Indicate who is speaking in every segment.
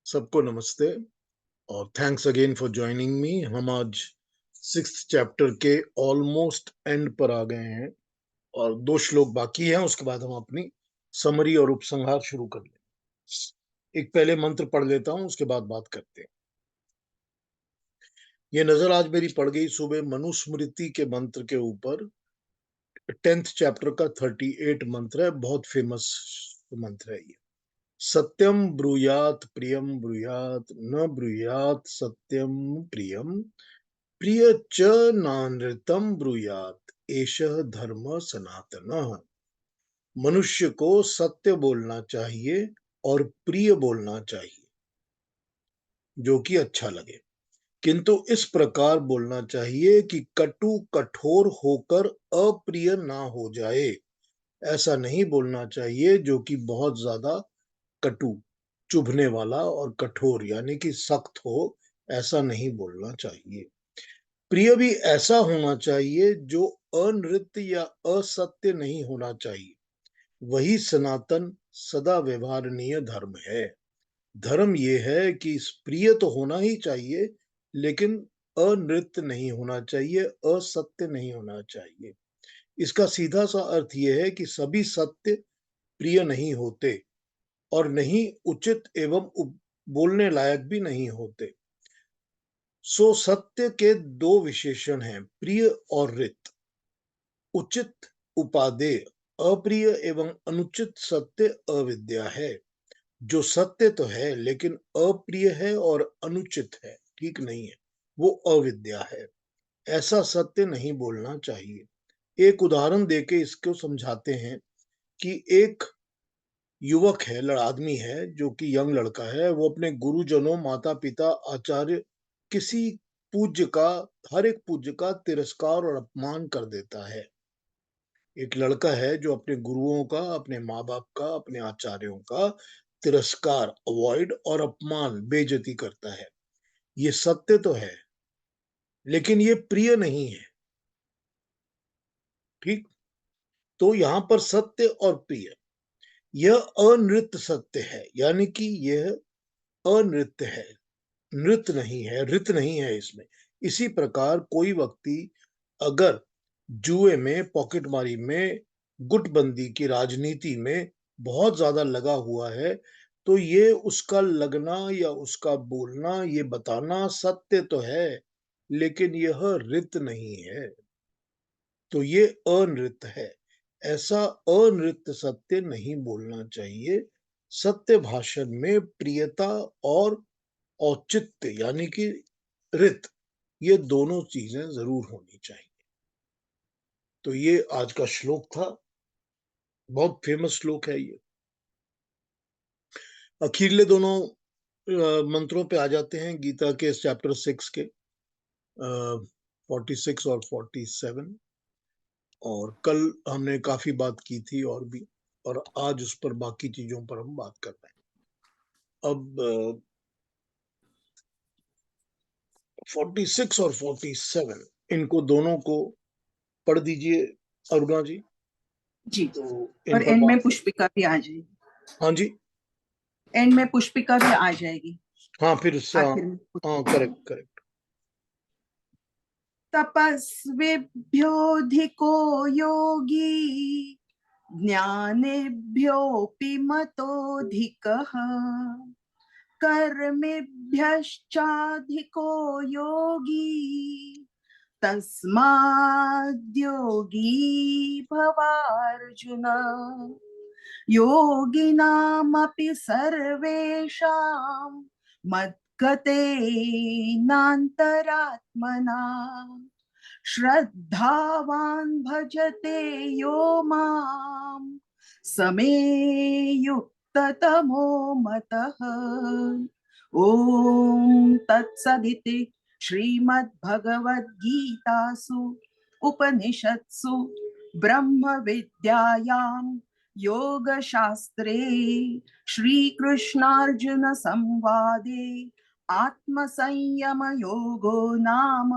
Speaker 1: सबको नमस्ते और thanks again for joining me. हम आज 6th चैप्टर के ऑलमोस्ट एंड पर आ गए हैं और 2 श्लोक बाकी हैं। उसके बाद हम अपनी समरी और उपसंहार शुरू कर लें। एक पहले मंत्र पढ़ लेता हूं, उसके बाद बात करते हैं। ये नजर आज मेरी पड़ गई सुबह मनुस्मृति के मंत्र के ऊपर। 10th चैप्टर का 38 मंत्र है, बहुत फेमस मंत्र है ये। सत्यम ब्रूयात प्रियम ब्रूयात न ब्रूयात सत्यम प्रियम प्रिय च नानृतम ब्रूयात एषः धर्म सनातनः। मनुष्य को सत्य बोलना चाहिए और प्रिय बोलना चाहिए, जो कि अच्छा लगे, किंतु इस प्रकार बोलना चाहिए कि कटु कठोर होकर अप्रिय ना हो जाए। ऐसा नहीं बोलना चाहिए जो कि बहुत ज्यादा कटु, चुभने वाला और कठोर यानी कि सख्त हो। ऐसा नहीं बोलना चाहिए। प्रिय भी ऐसा होना चाहिए जो अनृत्य या असत्य नहीं होना चाहिए। वही सनातन सदा व्यवहारणीय धर्म है। धर्म ये है कि प्रिय तो होना ही चाहिए, लेकिन अनृत्य नहीं होना चाहिए, असत्य नहीं होना चाहिए। इसका सीधा सा अर्थ यह है कि सभी सत्य प्रिय नहीं होते और नहीं उचित एवं बोलने लायक भी नहीं होते। सो सत्य के 2 विशेषण हैं, प्रिय और रित। उचित उपादेय अप्रिय एवं अनुचित सत्य अविद्या है। जो सत्य तो है लेकिन अप्रिय है और अनुचित है, ठीक नहीं है, वो अविद्या है। ऐसा सत्य नहीं बोलना चाहिए। एक उदाहरण देके इसको समझाते हैं कि एक युवक है, आदमी है, जो कि यंग लड़का है। वो अपने गुरुजनों, माता पिता, आचार्य, किसी पूज्य का, हर एक पूज्य का तिरस्कार और अपमान कर देता है। एक लड़का है जो अपने गुरुओं का, अपने माँ बाप का, अपने आचार्यों का तिरस्कार, अवॉइड और अपमान, बेइज्जती करता है। ये सत्य तो है, लेकिन ये प्रिय नहीं है। ठीक, तो यहां पर सत्य और प्रिय, यह अनृत्य सत्य है, यानी कि यह अनृत्य है, नृत्य नहीं है, रित नहीं है इसमें। इसी प्रकार कोई व्यक्ति अगर जुए में, पॉकेटमारी में, गुटबंदी की राजनीति में बहुत ज्यादा लगा हुआ है, तो ये उसका लगना या उसका बोलना, ये बताना सत्य तो है, लेकिन यह रित नहीं है, तो ये अनृत्य है। ऐसा अनृत्य सत्य नहीं बोलना चाहिए। सत्य भाषण में प्रियता और औचित्य यानी कि रित, ये दोनों चीजें जरूर होनी चाहिए। तो ये आज का श्लोक था, बहुत फेमस श्लोक है ये। अखीरले दोनों मंत्रों पे आ जाते हैं, गीता के चैप्टर 6 के 46 और 47। और कल हमने काफी बात की थी और भी, और आज उस पर बाकी चीजों पर हम बात कर रहे हैं। अब 46 और 47, इनको दोनों को पढ़ दीजिए अरुणा जी।
Speaker 2: जी,
Speaker 1: तो
Speaker 2: और एंड में पुष्पिका भी आ जाएगी।
Speaker 1: हाँ जी,
Speaker 2: एंड में पुष्पिका भी आ जाएगी।
Speaker 1: हाँ फिर हाँ, करेक्ट करेक्ट।
Speaker 2: तपस्विभ्योऽधिको योगी ज्ञानिभ्योऽपि मतोऽधिकः कर्मिभ्यश्चाधिको योगी तस्माद्योगी भवार्जुन। योगिनामपि सर्वेषां मद्गतेनान्तरात्मना श्रद्धावान् भजते यो मां समे युक्ततमो मतः। ॐ तत्सदिति श्रीमद्भगवद्गीतासु उपनिषत्सु ब्रह्मविद्यायां योगशास्त्रे श्रीकृष्णार्जुन संवादे आत्मसंयमयोगो नाम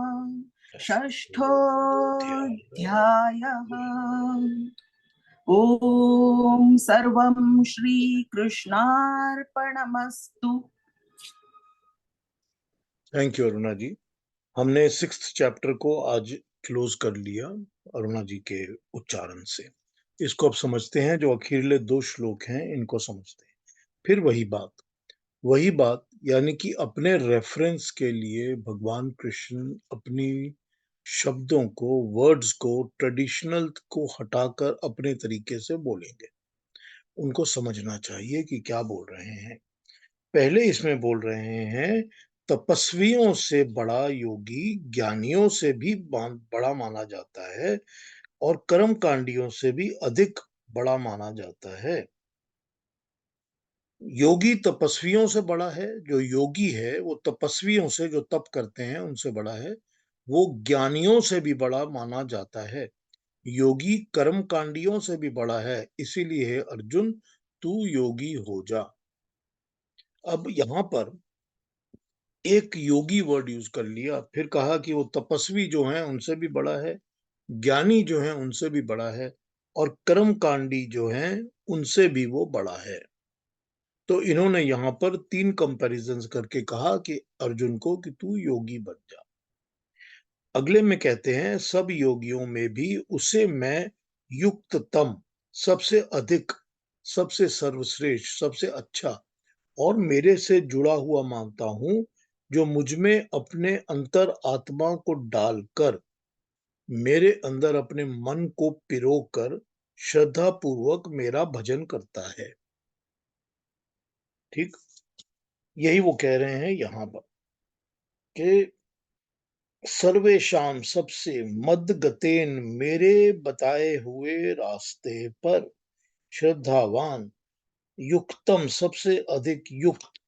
Speaker 2: षष्ठोऽध्यायः। ॐ सर्वं श्रीकृष्णार्पणमस्तु।
Speaker 1: थैंक यू अरुणा जी। हमने 6th चैप्टर को आज क्लोज कर लिया अरुणा जी के उच्चारण से। इसको अब समझते हैं, जो अखीरले 2 श्लोक हैं इनको समझते हैं। फिर वही बात यानी कि अपने रेफरेंस के लिए भगवान कृष्ण अपनी शब्दों को, वर्ड्स को, ट्रेडिशनल को हटाकर अपने तरीके से बोलेंगे। उनको समझना चाहिए कि क्या बोल रहे हैं। पहले इसमें बोल रहे हैं, तपस्वियों से बड़ा योगी ज्ञानियों से भी बड़ा माना जाता है और कर्मकांडियों से भी अधिक बड़ा माना जाता है। योगी तपस्वियों से बड़ा है, जो योगी है वो तपस्वियों से, जो तप करते हैं उनसे बड़ा है। वो ज्ञानियों से भी बड़ा माना जाता है। योगी कर्मकांडियों से भी बड़ा है, इसीलिए हे अर्जुन तू योगी हो जा। अब यहां पर एक योगी वर्ड यूज कर लिया, फिर कहा कि वो तपस्वी जो हैं उनसे भी बड़ा है, ज्ञानी जो हैं उनसे भी बड़ा है, और कर्मकांडी जो हैं उनसे भी वो बड़ा है। तो इन्होंने यहां पर 3 कंपैरिजंस करके कहा कि अर्जुन को कि तू योगी बन जा। अगले में कहते हैं, सब योगियों में भी उसे मैं युक्ततम, सबसे अधिक, सबसे सर्वश्रेष्ठ, सबसे अच्छा और मेरे से जुड़ा हुआ मानता हूं, जो मुझ में अपने अंतर आत्मा को डालकर, मेरे अंदर अपने मन को पिरोकर श्रद्धा पूर्वक मेरा भजन करता है। ठीक, यही वो कह रहे हैं यहां पर कि सर्वेशाम, सबसे, मद गतेन, मेरे बताए हुए रास्ते पर, श्रद्धावान, युक्तम, सबसे अधिक युक्त।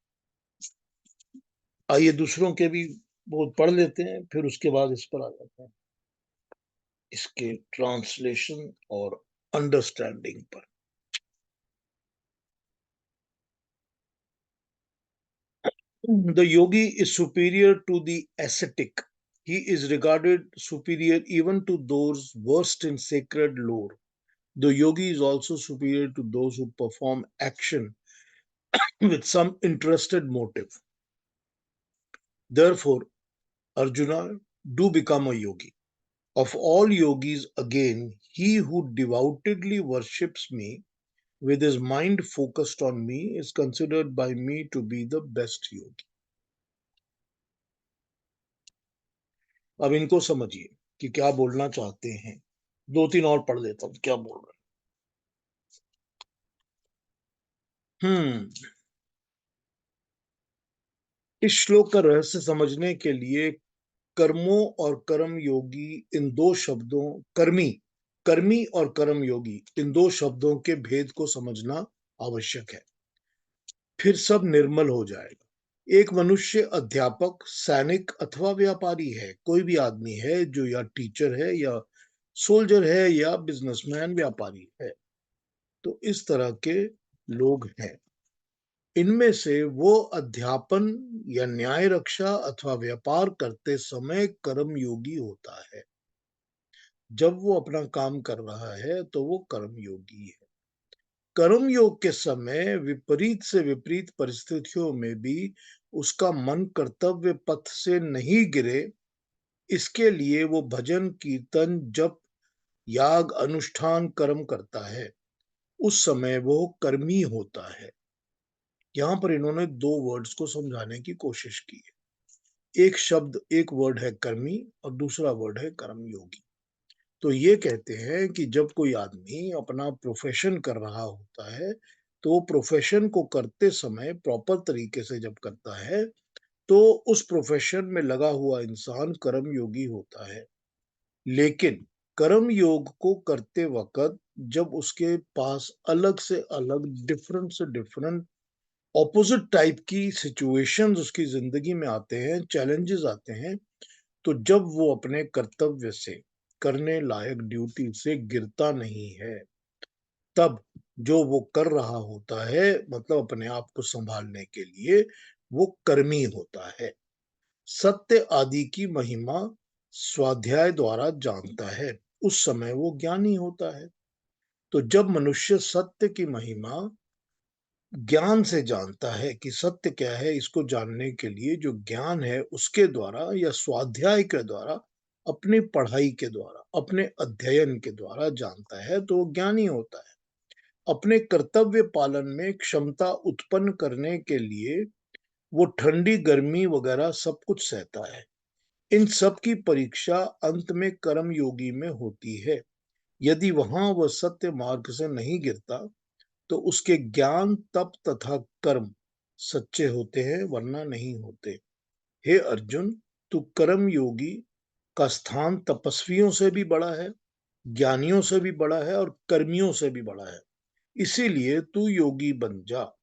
Speaker 1: आइए दूसरों के भी बहुत पढ़ लेते हैं, फिर उसके बाद इस पर आ जाते हैं, इसके ट्रांसलेशन और अंडरस्टैंडिंग पर। The yogi is superior to the ascetic. He is regarded superior even to those versed in sacred lore. The yogi is also superior to those who perform action with some interested motive. Therefore, Arjuna, do become a yogi. Of all yogis, again, he who devoutly worships me with his mind focused on me is considered by me to be the best yogi. अब इनको समझिए कि क्या बोलना चाहते हैं। 2-3 और पढ़ देता हूं क्या बोल रहे हैं। इस श्लोक का रहस्य समझने के लिए कर्मों और कर्म योगी इन दो शब्दों, कर्मी, कर्मी और कर्म योगी इन दो शब्दों के भेद को समझना आवश्यक है। फिर सब निर्मल हो जाएगा। एक मनुष्य अध्यापक, सैनिक अथवा व्यापारी है, कोई भी आदमी है जो या टीचर है या सोल्जर है या बिजनेसमैन, व्यापारी है, तो इस तरह के लोग हैं। इनमें से वो अध्यापन या न्याय रक्षा अथवा व्यापार करते समय कर्मयोगी होता है। जब वो अपना काम कर रहा है तो वो कर्मयोगी है। कर्मयोग के समय विपरीत से विपरीत परिस्थितियों में भी उसका मन कर्तव्य पथ से नहीं गिरे, इसके लिए वो भजन, कीर्तन, जप, याग, अनुष्ठान, कर्म करता है। उस समय वो कर्मी होता है। यहां पर इन्होंने 2 वर्ड्स को समझाने की कोशिश की है। एक शब्द, एक वर्ड है कर्मी और दूसरा वर्ड है कर्मयोगी। तो ये कहते हैं कि जब कोई आदमी अपना प्रोफेशन कर रहा होता है, तो प्रोफेशन को करते समय प्रॉपर तरीके से जब करता है, तो उस प्रोफेशन में लगा हुआ इंसान कर्मयोगी होता है। लेकिन कर्म योग को करते वक्त जब उसके पास अलग से अलग, डिफरेंट से डिफरेंट, ऑपोजिट टाइप की सिचुएशंस उसकी जिंदगी में आते हैं, चैलेंजेस आते हैं, तो जब वो अपने कर्तव्य से, करने लायक ड्यूटी से गिरता नहीं है, तब जो वो कर रहा होता है, मतलब अपने आप को संभालने के लिए, वो कर्मी होता है। सत्य आदि की महिमा स्वाध्याय द्वारा जानता है, उस समय वो ज्ञानी होता है। तो जब मनुष्य सत्य की महिमा ज्ञान से जानता है कि सत्य क्या है। इसको जानने के लिए जो ज्ञान है उसके द्वारा या स्वाध्याय के द्वारा, अपनी पढ़ाई के द्वारा, अपने अध्ययन के द्वारा जानता है तो वो ज्ञानी होता है। अपने कर्तव्य पालन में क्षमता उत्पन्न करने के लिए वो ठंडी गर्मी वगैरह सब कुछ सहता है। इन सब की परीक्षा अंत में कर्म योगी में होती है। यदि वहां वह सत्य मार्ग से नहीं गिरता तो उसके ज्ञान तप तथा कर्म सच्चे होते हैं, वरना नहीं होते। हे अर्जुन, तू कर्म योगी का स्थान तपस्वियों से भी बड़ा है, ज्ञानियों से भी बड़ा है और कर्मियों से भी बड़ा है। इसीलिए तू योगी बन जा।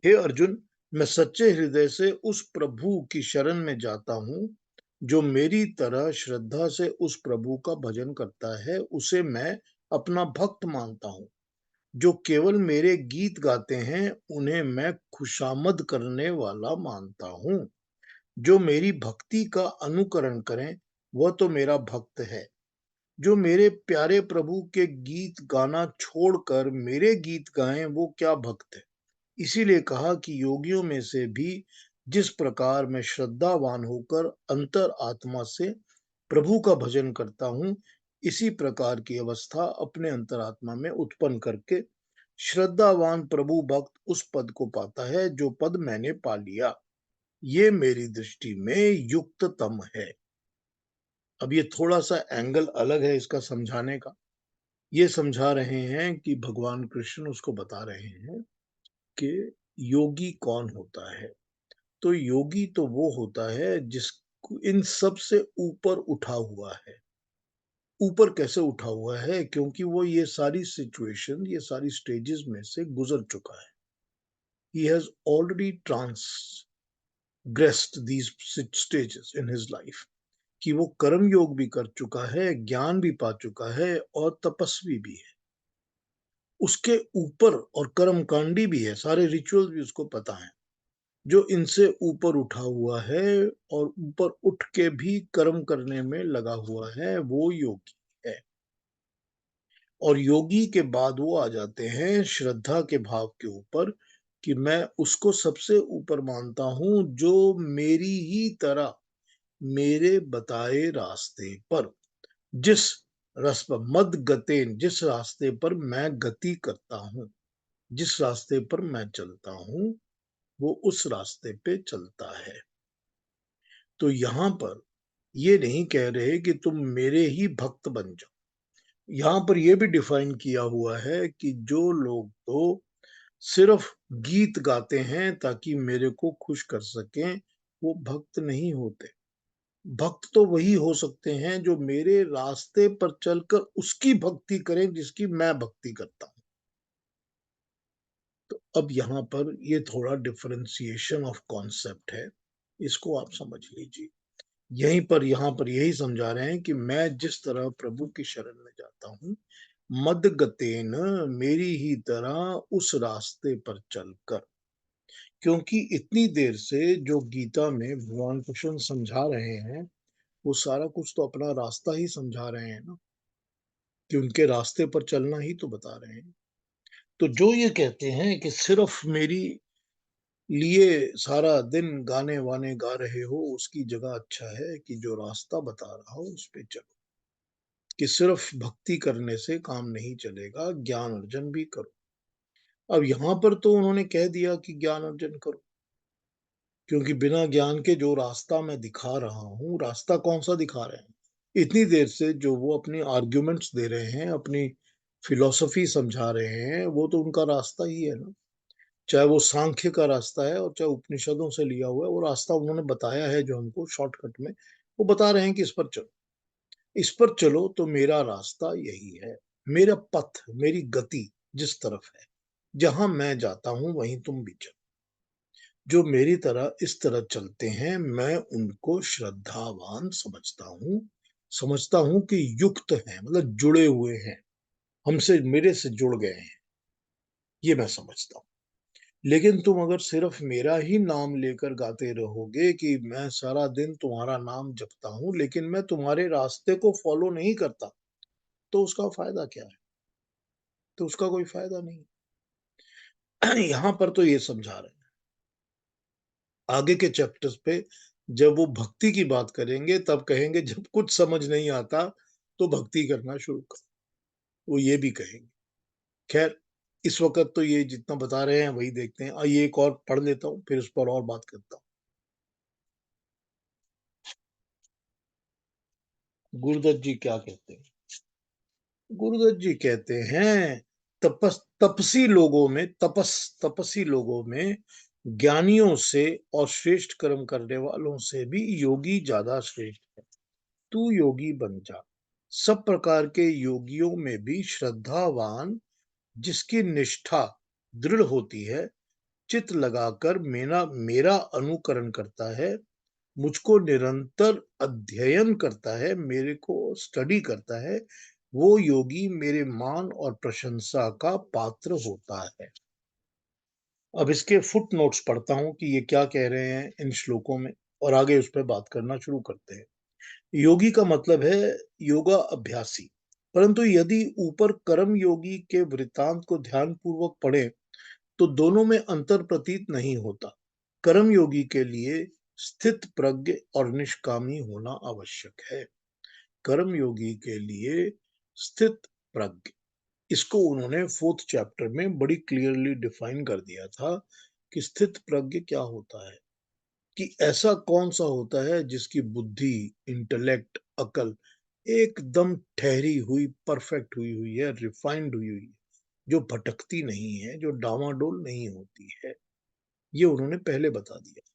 Speaker 1: हे अर्जुन, मैं सच्चे हृदय से उस प्रभु की शरण में जाता हूँ जो मेरी तरह श्रद्धा से उस प्रभु का भजन करता है। उसे मैं अपना भक्त मानता हूँ। जो केवल मेरे गीत गाते हैं उन्हें मैं खुशामद करने वाला मानता हूँ। जो मेरी भक्ति का अनुकरण करें वह तो मेरा भक्त है। जो मेरे प्यारे प्रभु के गीत गाना छोड़कर मेरे गीत गाएं वो क्या भक्त है। इसीलिए कहा कि योगियों में से भी जिस प्रकार मैं श्रद्धावान होकर अंतर आत्मा से प्रभु का भजन करता हूँ, इसी प्रकार की अवस्था अपने अंतरात्मा में उत्पन्न करके श्रद्धावान प्रभु भक्त उस पद को पाता है जो पद मैंने पा लिया। ये मेरी दृष्टि में युक्ततम है। अब ये थोड़ा सा एंगल अलग है इसका समझाने का। ये समझा रहे हैं कि भगवान कृष्ण उसको बता रहे हैं कि योगी कौन होता है। तो योगी तो वो होता है जिसको इन सब से ऊपर उठा हुआ है। ऊपर कैसे उठा हुआ है? क्योंकि वो ये सारी सिचुएशन, ये सारी स्टेजेस में से गुजर चुका है। He has already transgressed these stages in his life, कि वो कर्म योग भी कर चुका है, ज्ञान भी पा चुका है और तपस्वी भी है। उसके ऊपर और कर्मकांडी भी है, सारे रिचुअल भी उसको पता है। जो इनसे ऊपर उठा हुआ है और ऊपर उठ के भी कर्म करने में लगा हुआ है, वो योगी है। और योगी के बाद वो आ जाते हैं श्रद्धा के भाव के ऊपर, कि मैं उसको सबसे ऊपर मानता हूं जो मेरी ही तरह मेरे बताए रास्ते पर, जिस रस पर मद गतेन, जिस रास्ते पर मैं गति करता हूं, जिस रास्ते पर मैं चलता हूं वो उस रास्ते पे चलता है। तो यहां पर ये नहीं कह रहे कि तुम मेरे ही भक्त बन जाओ। यहां पर यह भी डिफाइन किया हुआ है कि जो लोग तो सिर्फ गीत गाते हैं ताकि मेरे को खुश कर सकें, वो भक्त नहीं होते। भक्त तो वही हो सकते हैं जो मेरे रास्ते पर चलकर उसकी भक्ति करें जिसकी मैं भक्ति करता हूं। तो अब यहाँ पर ये थोड़ा डिफरेंशिएशन ऑफ कॉन्सेप्ट है, इसको आप समझ लीजिए। यहीं पर यहाँ पर यही समझा रहे हैं कि मैं जिस तरह प्रभु की शरण में जाता हूँ, मद गतेन, मेरी ही तरह उस रास्ते पर चलकर। क्योंकि इतनी देर से जो गीता में भगवान कृष्ण समझा रहे हैं वो सारा कुछ तो अपना रास्ता ही समझा रहे हैं ना, कि उनके रास्ते पर चलना ही तो बता रहे हैं। तो जो ये कहते हैं कि सिर्फ मेरी लिए सारा दिन गाने वाने गा रहे हो, उसकी जगह अच्छा है कि जो रास्ता बता रहा हो उस पे चलो। कि सिर्फ भक्ति करने से काम नहीं चलेगा, ज्ञान अर्जन भी करो। अब यहां पर तो उन्होंने कह दिया कि ज्ञान अर्जन करो, क्योंकि बिना ज्ञान के जो रास्ता मैं दिखा रहा हूँ, रास्ता कौन सा दिखा रहे हैं? इतनी देर से जो वो अपनी आर्ग्यूमेंट्स दे रहे हैं, अपनी फिलॉसफी समझा रहे हैं, वो तो उनका रास्ता ही है ना। चाहे वो सांख्य का रास्ता है और चाहे उपनिषदों से लिया हुआ है, वो रास्ता उन्होंने बताया है जो हमको शॉर्टकट में। वो बता रहे हैं कि इस पर चलो, इस पर चलो, तो मेरा रास्ता यही है। मेरा पथ, मेरी गति जिस तरफ है, जहां मैं जाता हूं वहीं तुम भी चलो। जो मेरी तरह इस तरह चलते हैं मैं उनको श्रद्धावान समझता हूं कि युक्त हैं, मतलब जुड़े हुए हैं, हमसे मेरे से जुड़ गए हैं, ये मैं समझता हूँ। लेकिन तुम अगर सिर्फ मेरा ही नाम लेकर गाते रहोगे कि मैं सारा दिन तुम्हारा नाम जपता हूं लेकिन मैं तुम्हारे रास्ते को फॉलो नहीं करता, तो उसका फायदा क्या है? तो उसका कोई फायदा नहीं। यहां पर तो ये समझा रहे हैं। आगे के चैप्टर्स पे जब वो भक्ति की बात करेंगे तब कहेंगे जब कुछ समझ नहीं आता तो भक्ति करना शुरू कर, वो ये भी कहेंगे। खैर, इस वक्त तो ये जितना बता रहे हैं वही देखते हैं। आइए एक और पढ़ लेता हूँ, फिर उस पर और बात करता हूँ। गुरुदत्त जी क्या कहते हैं? गुरुदत्त जी कहते हैं, तपसी लोगों में ज्ञानियों से और श्रेष्ठ कर्म करने वालों से भी योगी ज्यादा श्रेष्ठ है। तू योगी बन जा। सब प्रकार के योगियों में भी श्रद्धावान, जिसकी निष्ठा दृढ़ होती है, चित लगाकर मेरा मेरा अनुकरण करता है, मुझको निरंतर अध्ययन करता है, मेरे को स्टडी करता है, वो योगी मेरे मान और प्रशंसा का पात्र होता है। अब इसके फुट नोट्स पढ़ता हूं कि ये क्या कह रहे हैं इन श्लोकों में, और आगे उस पर बात करना शुरू करते हैं। योगी का मतलब है योगा अभ्यासी। परंतु यदि ऊपर कर्म योगी के वृत्तांत को ध्यान पूर्वक पढ़े तो दोनों में अंतर प्रतीत नहीं होता। कर्म योगी के लिए स्थित प्रज्ञ और निष्कामी होना आवश्यक है। कर्म योगी के लिए स्थित प्रज्ञ, इसको उन्होंने फोर्थ चैप्टर में बड़ी क्लियरली डिफाइन कर दिया था कि स्थित प्रज्ञ क्या होता है, कि ऐसा कौन सा होता है जिसकी बुद्धि, इंटेलेक्ट, अकल एकदम ठहरी हुई, परफेक्ट हुई हुई है, रिफाइंड हुई हुई है, जो भटकती नहीं है, जो डावाडोल नहीं होती है। ये उन्होंने पहले बता दिया।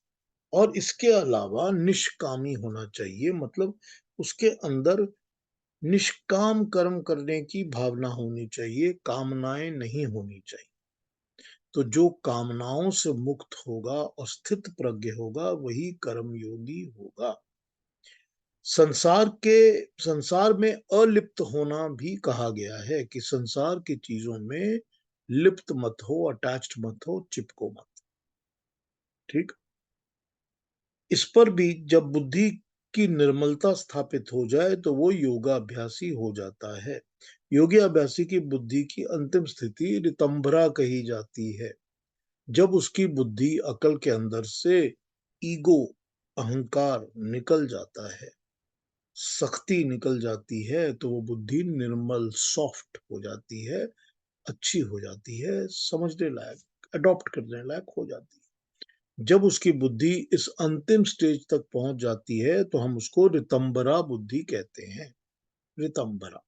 Speaker 1: और इसके अलावा निष्कामी होना चाहिए, मतलब उसके अंदर निष्काम कर्म करने की भावना होनी चाहिए, कामनाएं नहीं होनी चाहिए। तो जो कामनाओं से मुक्त होगा और स्थित प्रज्ञ होगा वही कर्मयोगी होगा। संसार में अलिप्त होना भी कहा गया है कि संसार की चीजों में लिप्त मत हो, अटैच्ड मत हो, चिपको मत। ठीक। इस पर भी जब बुद्धि की निर्मलता स्थापित हो जाए तो वो योगाभ्यासी हो जाता है। योगी अभ्यासी की बुद्धि की अंतिम स्थिति रितंभरा कही जाती है। जब उसकी बुद्धि अकल के अंदर से ईगो, अहंकार निकल जाता है, सख्ती निकल जाती है, तो वो बुद्धि निर्मल, सॉफ्ट हो जाती है, अच्छी हो जाती है, समझने लायक, अडॉप्ट करने लायक हो जाती है। जब उसकी बुद्धि इस अंतिम स्टेज तक पहुंच जाती है तो हम उसको रितंबरा बुद्धि कहते हैं। रितंबरा।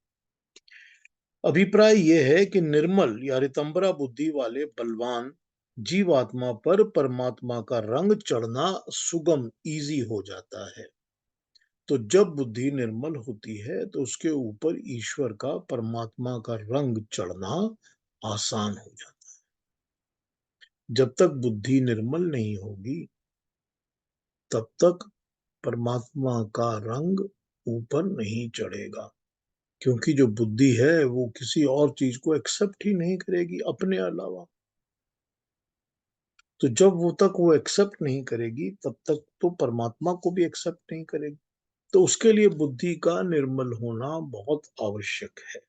Speaker 1: अभिप्राय यह है कि निर्मल या रितंबरा बुद्धि वाले बलवान जीवात्मा पर परमात्मा का रंग चढ़ना सुगम, इजी हो जाता है। तो जब बुद्धि निर्मल होती है तो उसके ऊपर ईश्वर का, परमात्मा का रंग चढ़ना आसान हो जाता है। जब तक बुद्धि निर्मल नहीं होगी तब तक परमात्मा का रंग ऊपर नहीं चढ़ेगा, क्योंकि जो बुद्धि है वो किसी और चीज को एक्सेप्ट ही नहीं करेगी अपने अलावा। तो जब वो एक्सेप्ट नहीं करेगी तब तक तो परमात्मा को भी एक्सेप्ट नहीं करेगी। तो उसके लिए बुद्धि का निर्मल होना बहुत आवश्यक है।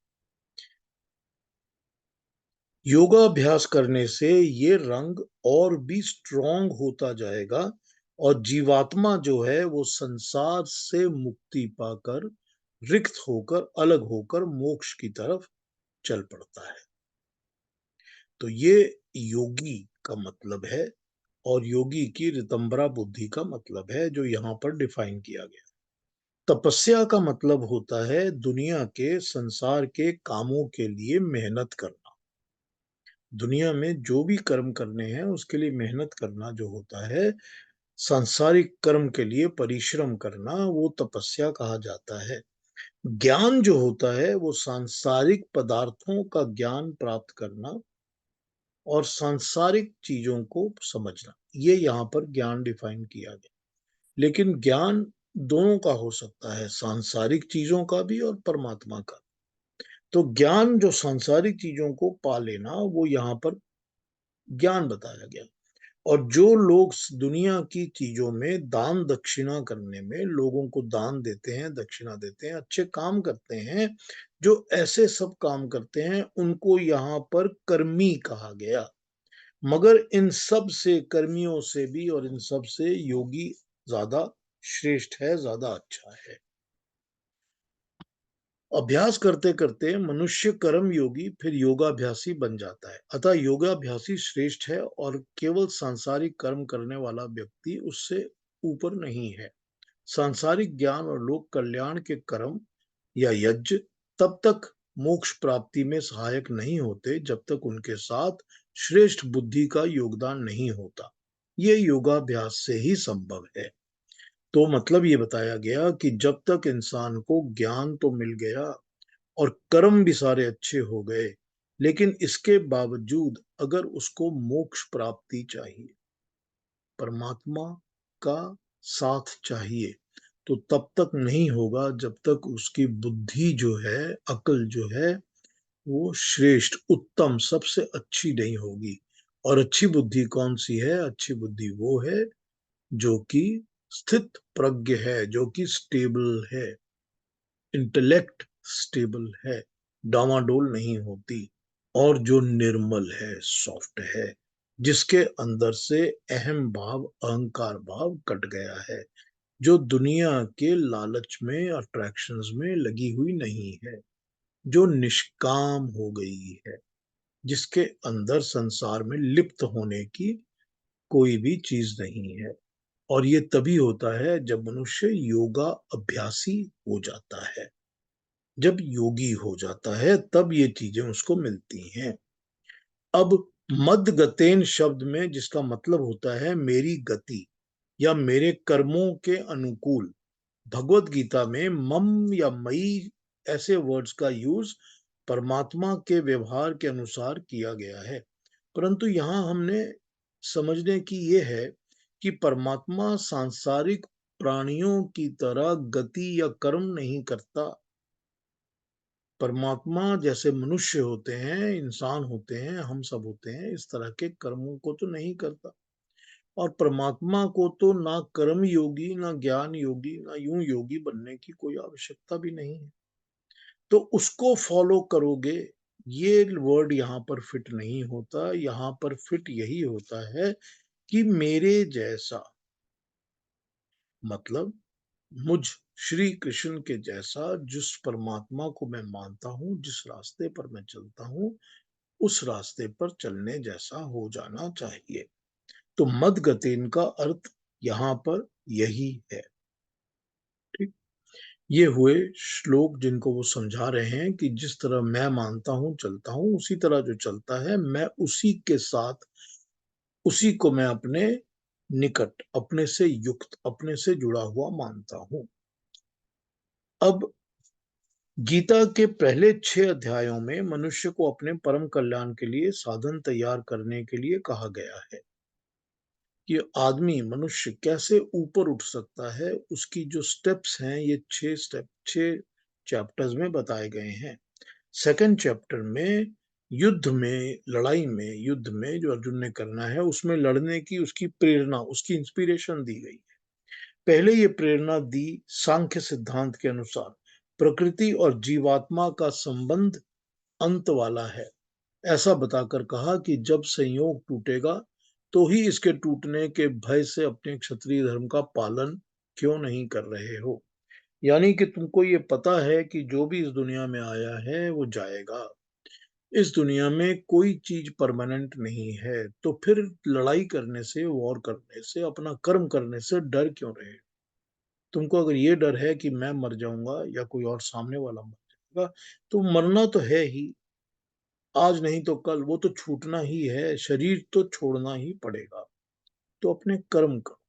Speaker 1: योगाभ्यास करने से ये रंग और भी स्ट्रांग होता जाएगा और जीवात्मा जो है वो संसार से मुक्ति पाकर, रिक्त होकर, अलग होकर मोक्ष की तरफ चल पड़ता है। तो ये योगी का मतलब है, और योगी की रितंबरा बुद्धि का मतलब है जो यहाँ पर डिफाइन किया गया। तपस्या का मतलब होता है दुनिया के, संसार के कामों के लिए मेहनत करना। दुनिया में जो भी कर्म करने हैं उसके लिए मेहनत करना जो होता है, सांसारिक कर्म के लिए परिश्रम करना, वो तपस्या कहा जाता है। ज्ञान जो होता है वो सांसारिक पदार्थों का ज्ञान प्राप्त करना और सांसारिक चीजों को समझना, ये यहाँ पर ज्ञान डिफाइन किया गया। लेकिन ज्ञान दोनों का हो सकता है, सांसारिक चीजों का भी और परमात्मा का। तो ज्ञान जो सांसारिक चीजों को पा लेना, वो यहाँ पर ज्ञान बताया गया। और जो लोग दुनिया की चीजों में दान दक्षिणा करने में, लोगों को दान देते हैं, दक्षिणा देते हैं, अच्छे काम करते हैं, जो ऐसे सब काम करते हैं, उनको यहाँ पर कर्मी कहा गया। मगर इन सब से, कर्मियों से भी और इन सब से योगी ज्यादा श्रेष्ठ है, ज्यादा अच्छा है। अभ्यास करते करते मनुष्य कर्म योगी फिर योगाभ्यासी बन जाता है। अतः योगाभ्यासी श्रेष्ठ है और केवल सांसारिक कर्म करने वाला व्यक्ति उससे ऊपर नहीं है। सांसारिक ज्ञान और लोक कल्याण के कर्म या यज्ञ तब तक मोक्ष प्राप्ति में सहायक नहीं होते जब तक उनके साथ श्रेष्ठ बुद्धि का योगदान नहीं होता। ये योगाभ्यास से ही संभव है। तो मतलब ये बताया गया कि जब तक इंसान को ज्ञान तो मिल गया और कर्म भी सारे अच्छे हो गए, लेकिन इसके बावजूद अगर उसको मोक्ष प्राप्ति चाहिए, परमात्मा का साथ चाहिए, तो तब तक नहीं होगा जब तक उसकी बुद्धि जो है, अकल जो है, वो श्रेष्ठ, उत्तम, सबसे अच्छी नहीं होगी। और अच्छी बुद्धि कौन सी है? अच्छी बुद्धि वो है जो कि स्थित प्रज्ञ है, जो कि स्टेबल है, इंटेलेक्ट स्टेबल है, डामाडोल नहीं होती, और जो निर्मल है, सॉफ्ट है, जिसके अंदर से अहम भाव, अहंकार भाव कट गया है, जो दुनिया के लालच में, अट्रैक्शंस में लगी हुई नहीं है, जो निष्काम हो गई है, जिसके अंदर संसार में लिप्त होने की कोई भी चीज नहीं है। और ये तभी होता है जब मनुष्य योगा अभ्यासी हो जाता है। जब योगी हो जाता है तब ये चीजें उसको मिलती हैं। अब मद गतेन शब्द में, जिसका मतलब होता है मेरी गति या मेरे कर्मों के अनुकूल, भगवत गीता में मम या मई ऐसे वर्ड्स का यूज परमात्मा के व्यवहार के अनुसार किया गया है। परंतु यहां हमने समझने की ये है कि परमात्मा सांसारिक प्राणियों की तरह गति या कर्म नहीं करता। परमात्मा जैसे मनुष्य होते हैं, इंसान होते हैं, हम सब होते हैं, इस तरह के कर्मों को तो नहीं करता। और परमात्मा को तो ना कर्म योगी, ना ज्ञान योगी, ना यूं योगी बनने की कोई आवश्यकता भी नहीं है। तो उसको फॉलो करोगे, ये वर्ड यहाँ पर फिट नहीं होता। यहाँ पर फिट यही होता है कि मेरे जैसा, मतलब मुझ श्री कृष्ण के जैसा, जिस परमात्मा को मैं मानता हूं, जिस रास्ते पर मैं चलता हूं, उस रास्ते पर चलने जैसा हो जाना चाहिए। तो मद गतेन का अर्थ यहां पर यही है। ठीक, ये हुए श्लोक जिनको वो समझा रहे हैं कि जिस तरह मैं मानता हूं, चलता हूं, उसी तरह जो चलता है, मैं उसी के साथ, उसी को मैं अपने निकट, अपने से युक्त, अपने से जुड़ा हुआ मानता हूं। अब गीता के पहले 6 अध्यायों में मनुष्य को अपने परम कल्याण के लिए साधन तैयार करने के लिए कहा गया है कि आदमी, मनुष्य कैसे ऊपर उठ सकता है। उसकी जो स्टेप्स हैं, ये 6 स्टेप, 6 चैप्टर्स में बताए गए हैं। सेकंड चैप्टर में युद्ध में, लड़ाई में, युद्ध में जो अर्जुन ने करना है, उसमें लड़ने की उसकी प्रेरणा, उसकी इंस्पिरेशन दी गई है। पहले ये प्रेरणा दी सांख्य सिद्धांत के अनुसार, प्रकृति और जीवात्मा का संबंध अंत वाला है, ऐसा बताकर कहा कि जब संयोग टूटेगा तो ही इसके टूटने के भय से अपने क्षत्रिय धर्म का पालन क्यों नहीं कर रहे हो। यानी कि तुमको ये पता है कि जो भी इस दुनिया में आया है वो जाएगा, इस दुनिया में कोई चीज परमानेंट नहीं है, तो फिर लड़ाई करने से, वॉर करने से, अपना कर्म करने से डर क्यों रहे। तुमको अगर ये डर है कि मैं मर जाऊंगा या कोई और सामने वाला मर जाएगा, तो मरना तो है ही, आज नहीं तो कल वो तो छूटना ही है, शरीर तो छोड़ना ही पड़ेगा। तो अपने कर्म करो।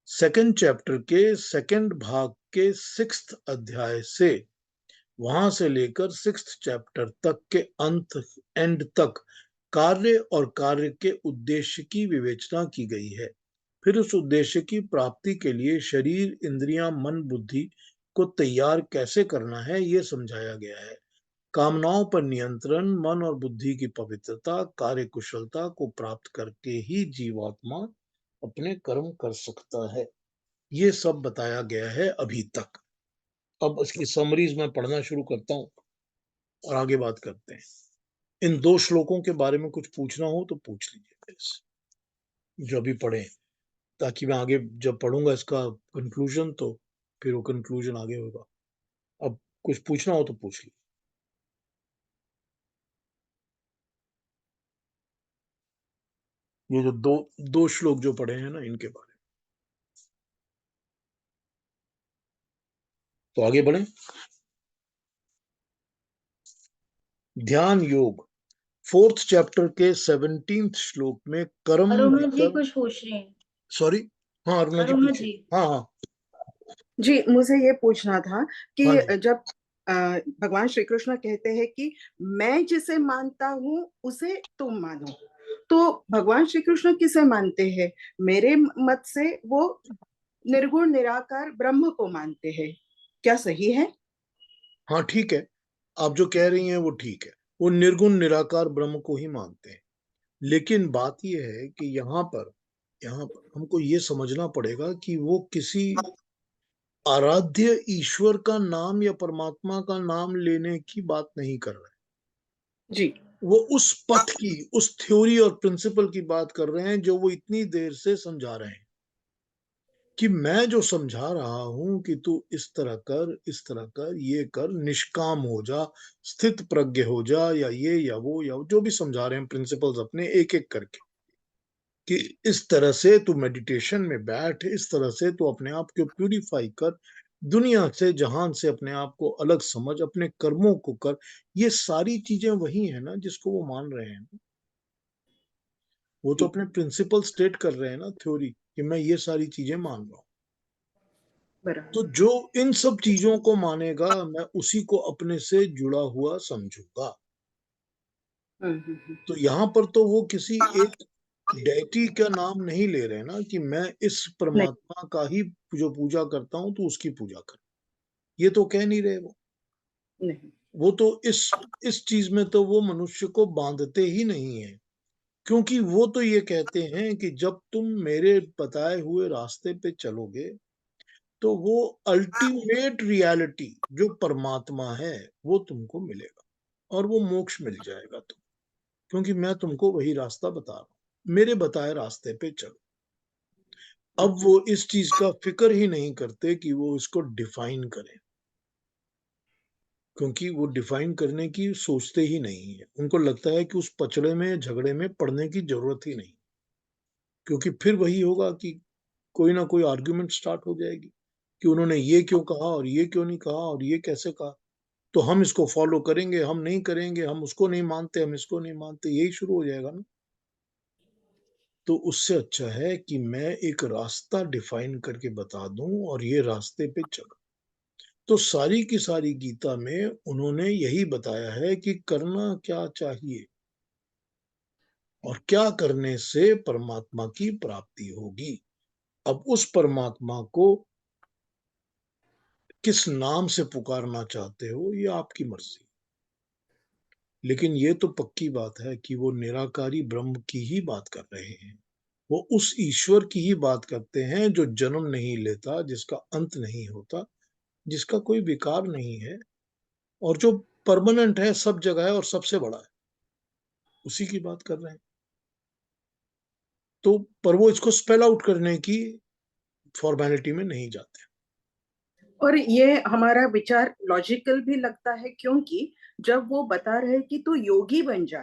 Speaker 1: सेकंड चैप्टर के सेकंड भाग के 6th अध्याय से, वहां से लेकर 6th चैप्टर तक के अंत, एंड तक, कार्य और कार्य के उद्देश्य की विवेचना की गई है। फिर उस उद्देश्य की प्राप्ति के लिए शरीर, इंद्रियां, मन, बुद्धि को तैयार कैसे करना है, ये समझाया गया है। कामनाओं पर नियंत्रण, मन और बुद्धि की पवित्रता, कार्य कुशलता को प्राप्त करके ही जीवात्मा अपने कर्म कर सकता है। ये सब बताया गया है अभी तक। अब इसकी समरीज मैं पढ़ना शुरू करता हूँ और आगे बात करते हैं। इन 2 श्लोकों के बारे में कुछ पूछना हो तो पूछ लीजिए। जो अभी पढ़े, ताकि मैं आगे जब पढ़ूंगा इसका कंक्लूजन तो फिर वो कंक्लूजन आगे होगा। अब कुछ पूछना हो तो पूछ ली। ये जो दो दो श्लोक जो पढ़े हैं ना, इनके बारे में तो आगे बढ़े। ध्यान योग, फोर्थ चैप्टर के 17th श्लोक में कर्म
Speaker 3: अरुणा जी
Speaker 1: विकर्म।
Speaker 3: कुछ पूछ रही हैं।
Speaker 1: सॉरी, हाँ अरुणा जी
Speaker 3: अरुणा
Speaker 1: पूछिए।
Speaker 3: जी
Speaker 1: हाँ हाँ
Speaker 2: जी, मुझे ये पूछना था कि
Speaker 1: हाँ जी।
Speaker 2: जब भगवान श्री कृष्ण कहते हैं कि मैं जिसे मानता हूँ उसे तुम मानो, तो भगवान श्री कृष्ण किसे मानते हैं? मेरे मत से वो निर्गुण निराकार ब्रह्म को मानते हैं, क्या सही है?
Speaker 1: हाँ ठीक है, आप जो कह रही हैं वो ठीक है, वो निर्गुण निराकार ब्रह्म को ही मानते हैं। लेकिन बात यह है कि यहाँ पर हमको ये समझना पड़ेगा कि वो किसी आराध्य ईश्वर का नाम या परमात्मा का नाम लेने की बात नहीं कर रहे।
Speaker 2: जी।
Speaker 1: वो उस पथ की, उस थ्योरी और प्रिंसिपल की बात कर रहे हैं जो वो इतनी देर से समझा रहे हैं कि मैं जो समझा रहा हूं कि तू इस तरह कर, इस तरह कर, ये कर, निष्काम हो जा, स्थित प्रज्ञ हो जा, या ये या वो या जो भी समझा रहे हैं प्रिंसिपल्स अपने एक एक करके, कि इस तरह से तू मेडिटेशन में बैठ, इस तरह से तू अपने आप को प्यूरिफाई कर, दुनिया से, जहान से अपने आप को अलग समझ, अपने कर्मों को कर। ये सारी चीजें वही है ना जिसको वो मान रहे हैं। वो तो
Speaker 2: जी,
Speaker 1: अपने प्रिंसिपल स्टेट कर रहे हैं ना, थ्योरी, कि मैं ये सारी चीजें मान रहा हूं।
Speaker 2: बराबर।
Speaker 1: तो जो इन सब चीजों को मानेगा, मैं उसी को अपने से जुड़ा हुआ समझूंगा। तो यहाँ पर तो वो किसी एक डेटी का नाम नहीं ले रहे ना, कि मैं इस
Speaker 2: नहीं,
Speaker 1: परमात्मा का ही जो पूजा करता हूं तो उसकी पूजा कर, ये तो कह नहीं रहे वो।
Speaker 2: नहीं,
Speaker 1: वो तो इस चीज में तो वो मनुष्य को बांधते ही नहीं है, क्योंकि वो तो ये कहते हैं कि जब तुम मेरे बताए हुए रास्ते पे चलोगे तो वो अल्टीमेट रियलिटी जो परमात्मा है वो तुमको मिलेगा, और वो मोक्ष मिल जाएगा तुम, क्योंकि मैं तुमको वही रास्ता बता रहा हूं, मेरे बताए रास्ते पे चलो। अब वो इस चीज का फिक्र ही नहीं करते कि वो इसको डिफाइन करें, क्योंकि वो डिफाइन करने की सोचते ही नहीं है। उनको लगता है कि उस पचड़े में, झगड़े में पड़ने की जरूरत ही नहीं, क्योंकि फिर वही होगा कि कोई ना कोई आर्ग्यूमेंट स्टार्ट हो जाएगी कि उन्होंने ये क्यों कहा और ये क्यों नहीं कहा और ये कैसे कहा, तो हम इसको फॉलो करेंगे, हम नहीं करेंगे, हम उसको नहीं मानते, हम इसको नहीं मानते, यही शुरू हो जाएगा ना। तो उससे अच्छा है कि मैं एक रास्ता डिफाइन करके बता दूं और ये रास्ते पे चलो। तो सारी की सारी गीता में उन्होंने यही बताया है कि करना क्या चाहिए और क्या करने से परमात्मा की प्राप्ति होगी। अब उस परमात्मा को किस नाम से पुकारना चाहते हो ये आपकी मर्जी, लेकिन ये तो पक्की बात है कि वो निराकारी ब्रह्म की ही बात कर रहे हैं। वो उस ईश्वर की ही बात करते हैं जो जन्म नहीं लेता, जिसका अंत नहीं होता, जिसका कोई विकार नहीं है, और जो परमानेंट है, सब जगह है और सबसे बड़ा है, उसी की बात कर रहे हैं। तो पर वो इसको स्पेल आउट करने की फॉर्मेलिटी में नहीं जाते।
Speaker 2: और ये हमारा विचार लॉजिकल भी लगता है, क्योंकि जब वो बता रहे कि तू योगी बन जा,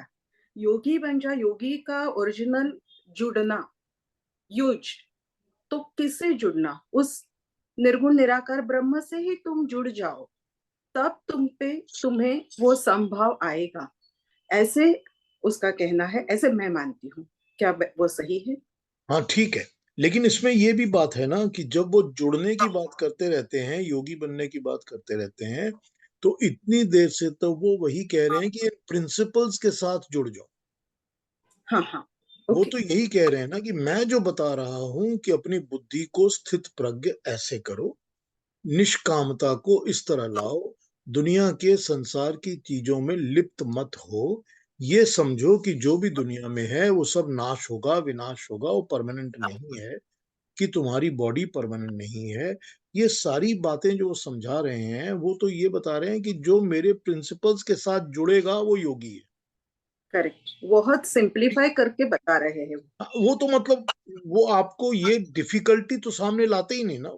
Speaker 2: योगी बन जा, योगी का ओरिजिनल जुड़ना, युज, तो किससे जुड़ना? उस निर्गुण निराकार ब्रह्म से ही तुम जुड़ जाओ, तब तुम्हें वो संभाव आएगा, ऐसे उसका कहना है, ऐसे मैं मानती हूँ। क्या वो सही है?
Speaker 1: हाँ ठीक है, लेकिन इसमें ये भी बात है ना कि जब वो जुड़ने की बात करते रहते हैं, योगी बनने की बात करते रहते हैं, तो इतनी देर से तो वो वही कह रहे हैं कि इन प्रिंसिपल्स के साथ जुड़ जाओ।
Speaker 2: हाँ, हाँ,
Speaker 1: वो
Speaker 2: ओके।
Speaker 1: तो यही कह रहे हैं ना कि मैं जो बता रहा हूं कि अपनी बुद्धि को स्थित प्रज्ञ ऐसे करो, निष्कामता को इस तरह लाओ, दुनिया के संसार की चीजों में लिप्त मत हो, ये समझो कि जो भी दुनिया में है वो सब नाश होगा, विनाश होगा, वो परमानेंट नहीं है, कि तुम्हारी बॉडी परमानेंट नहीं है। ये सारी बातें जो वो समझा रहे हैं, वो तो ये बता रहे हैं कि जो मेरे प्रिंसिपल्स के साथ जुड़ेगा वो योगी है।
Speaker 2: करेक्ट, बहुत सिंप्लीफाई करके बता रहे हैं।
Speaker 1: वो तो मतलब वो आपको ये डिफिकल्टी तो सामने लाते ही नहीं ना।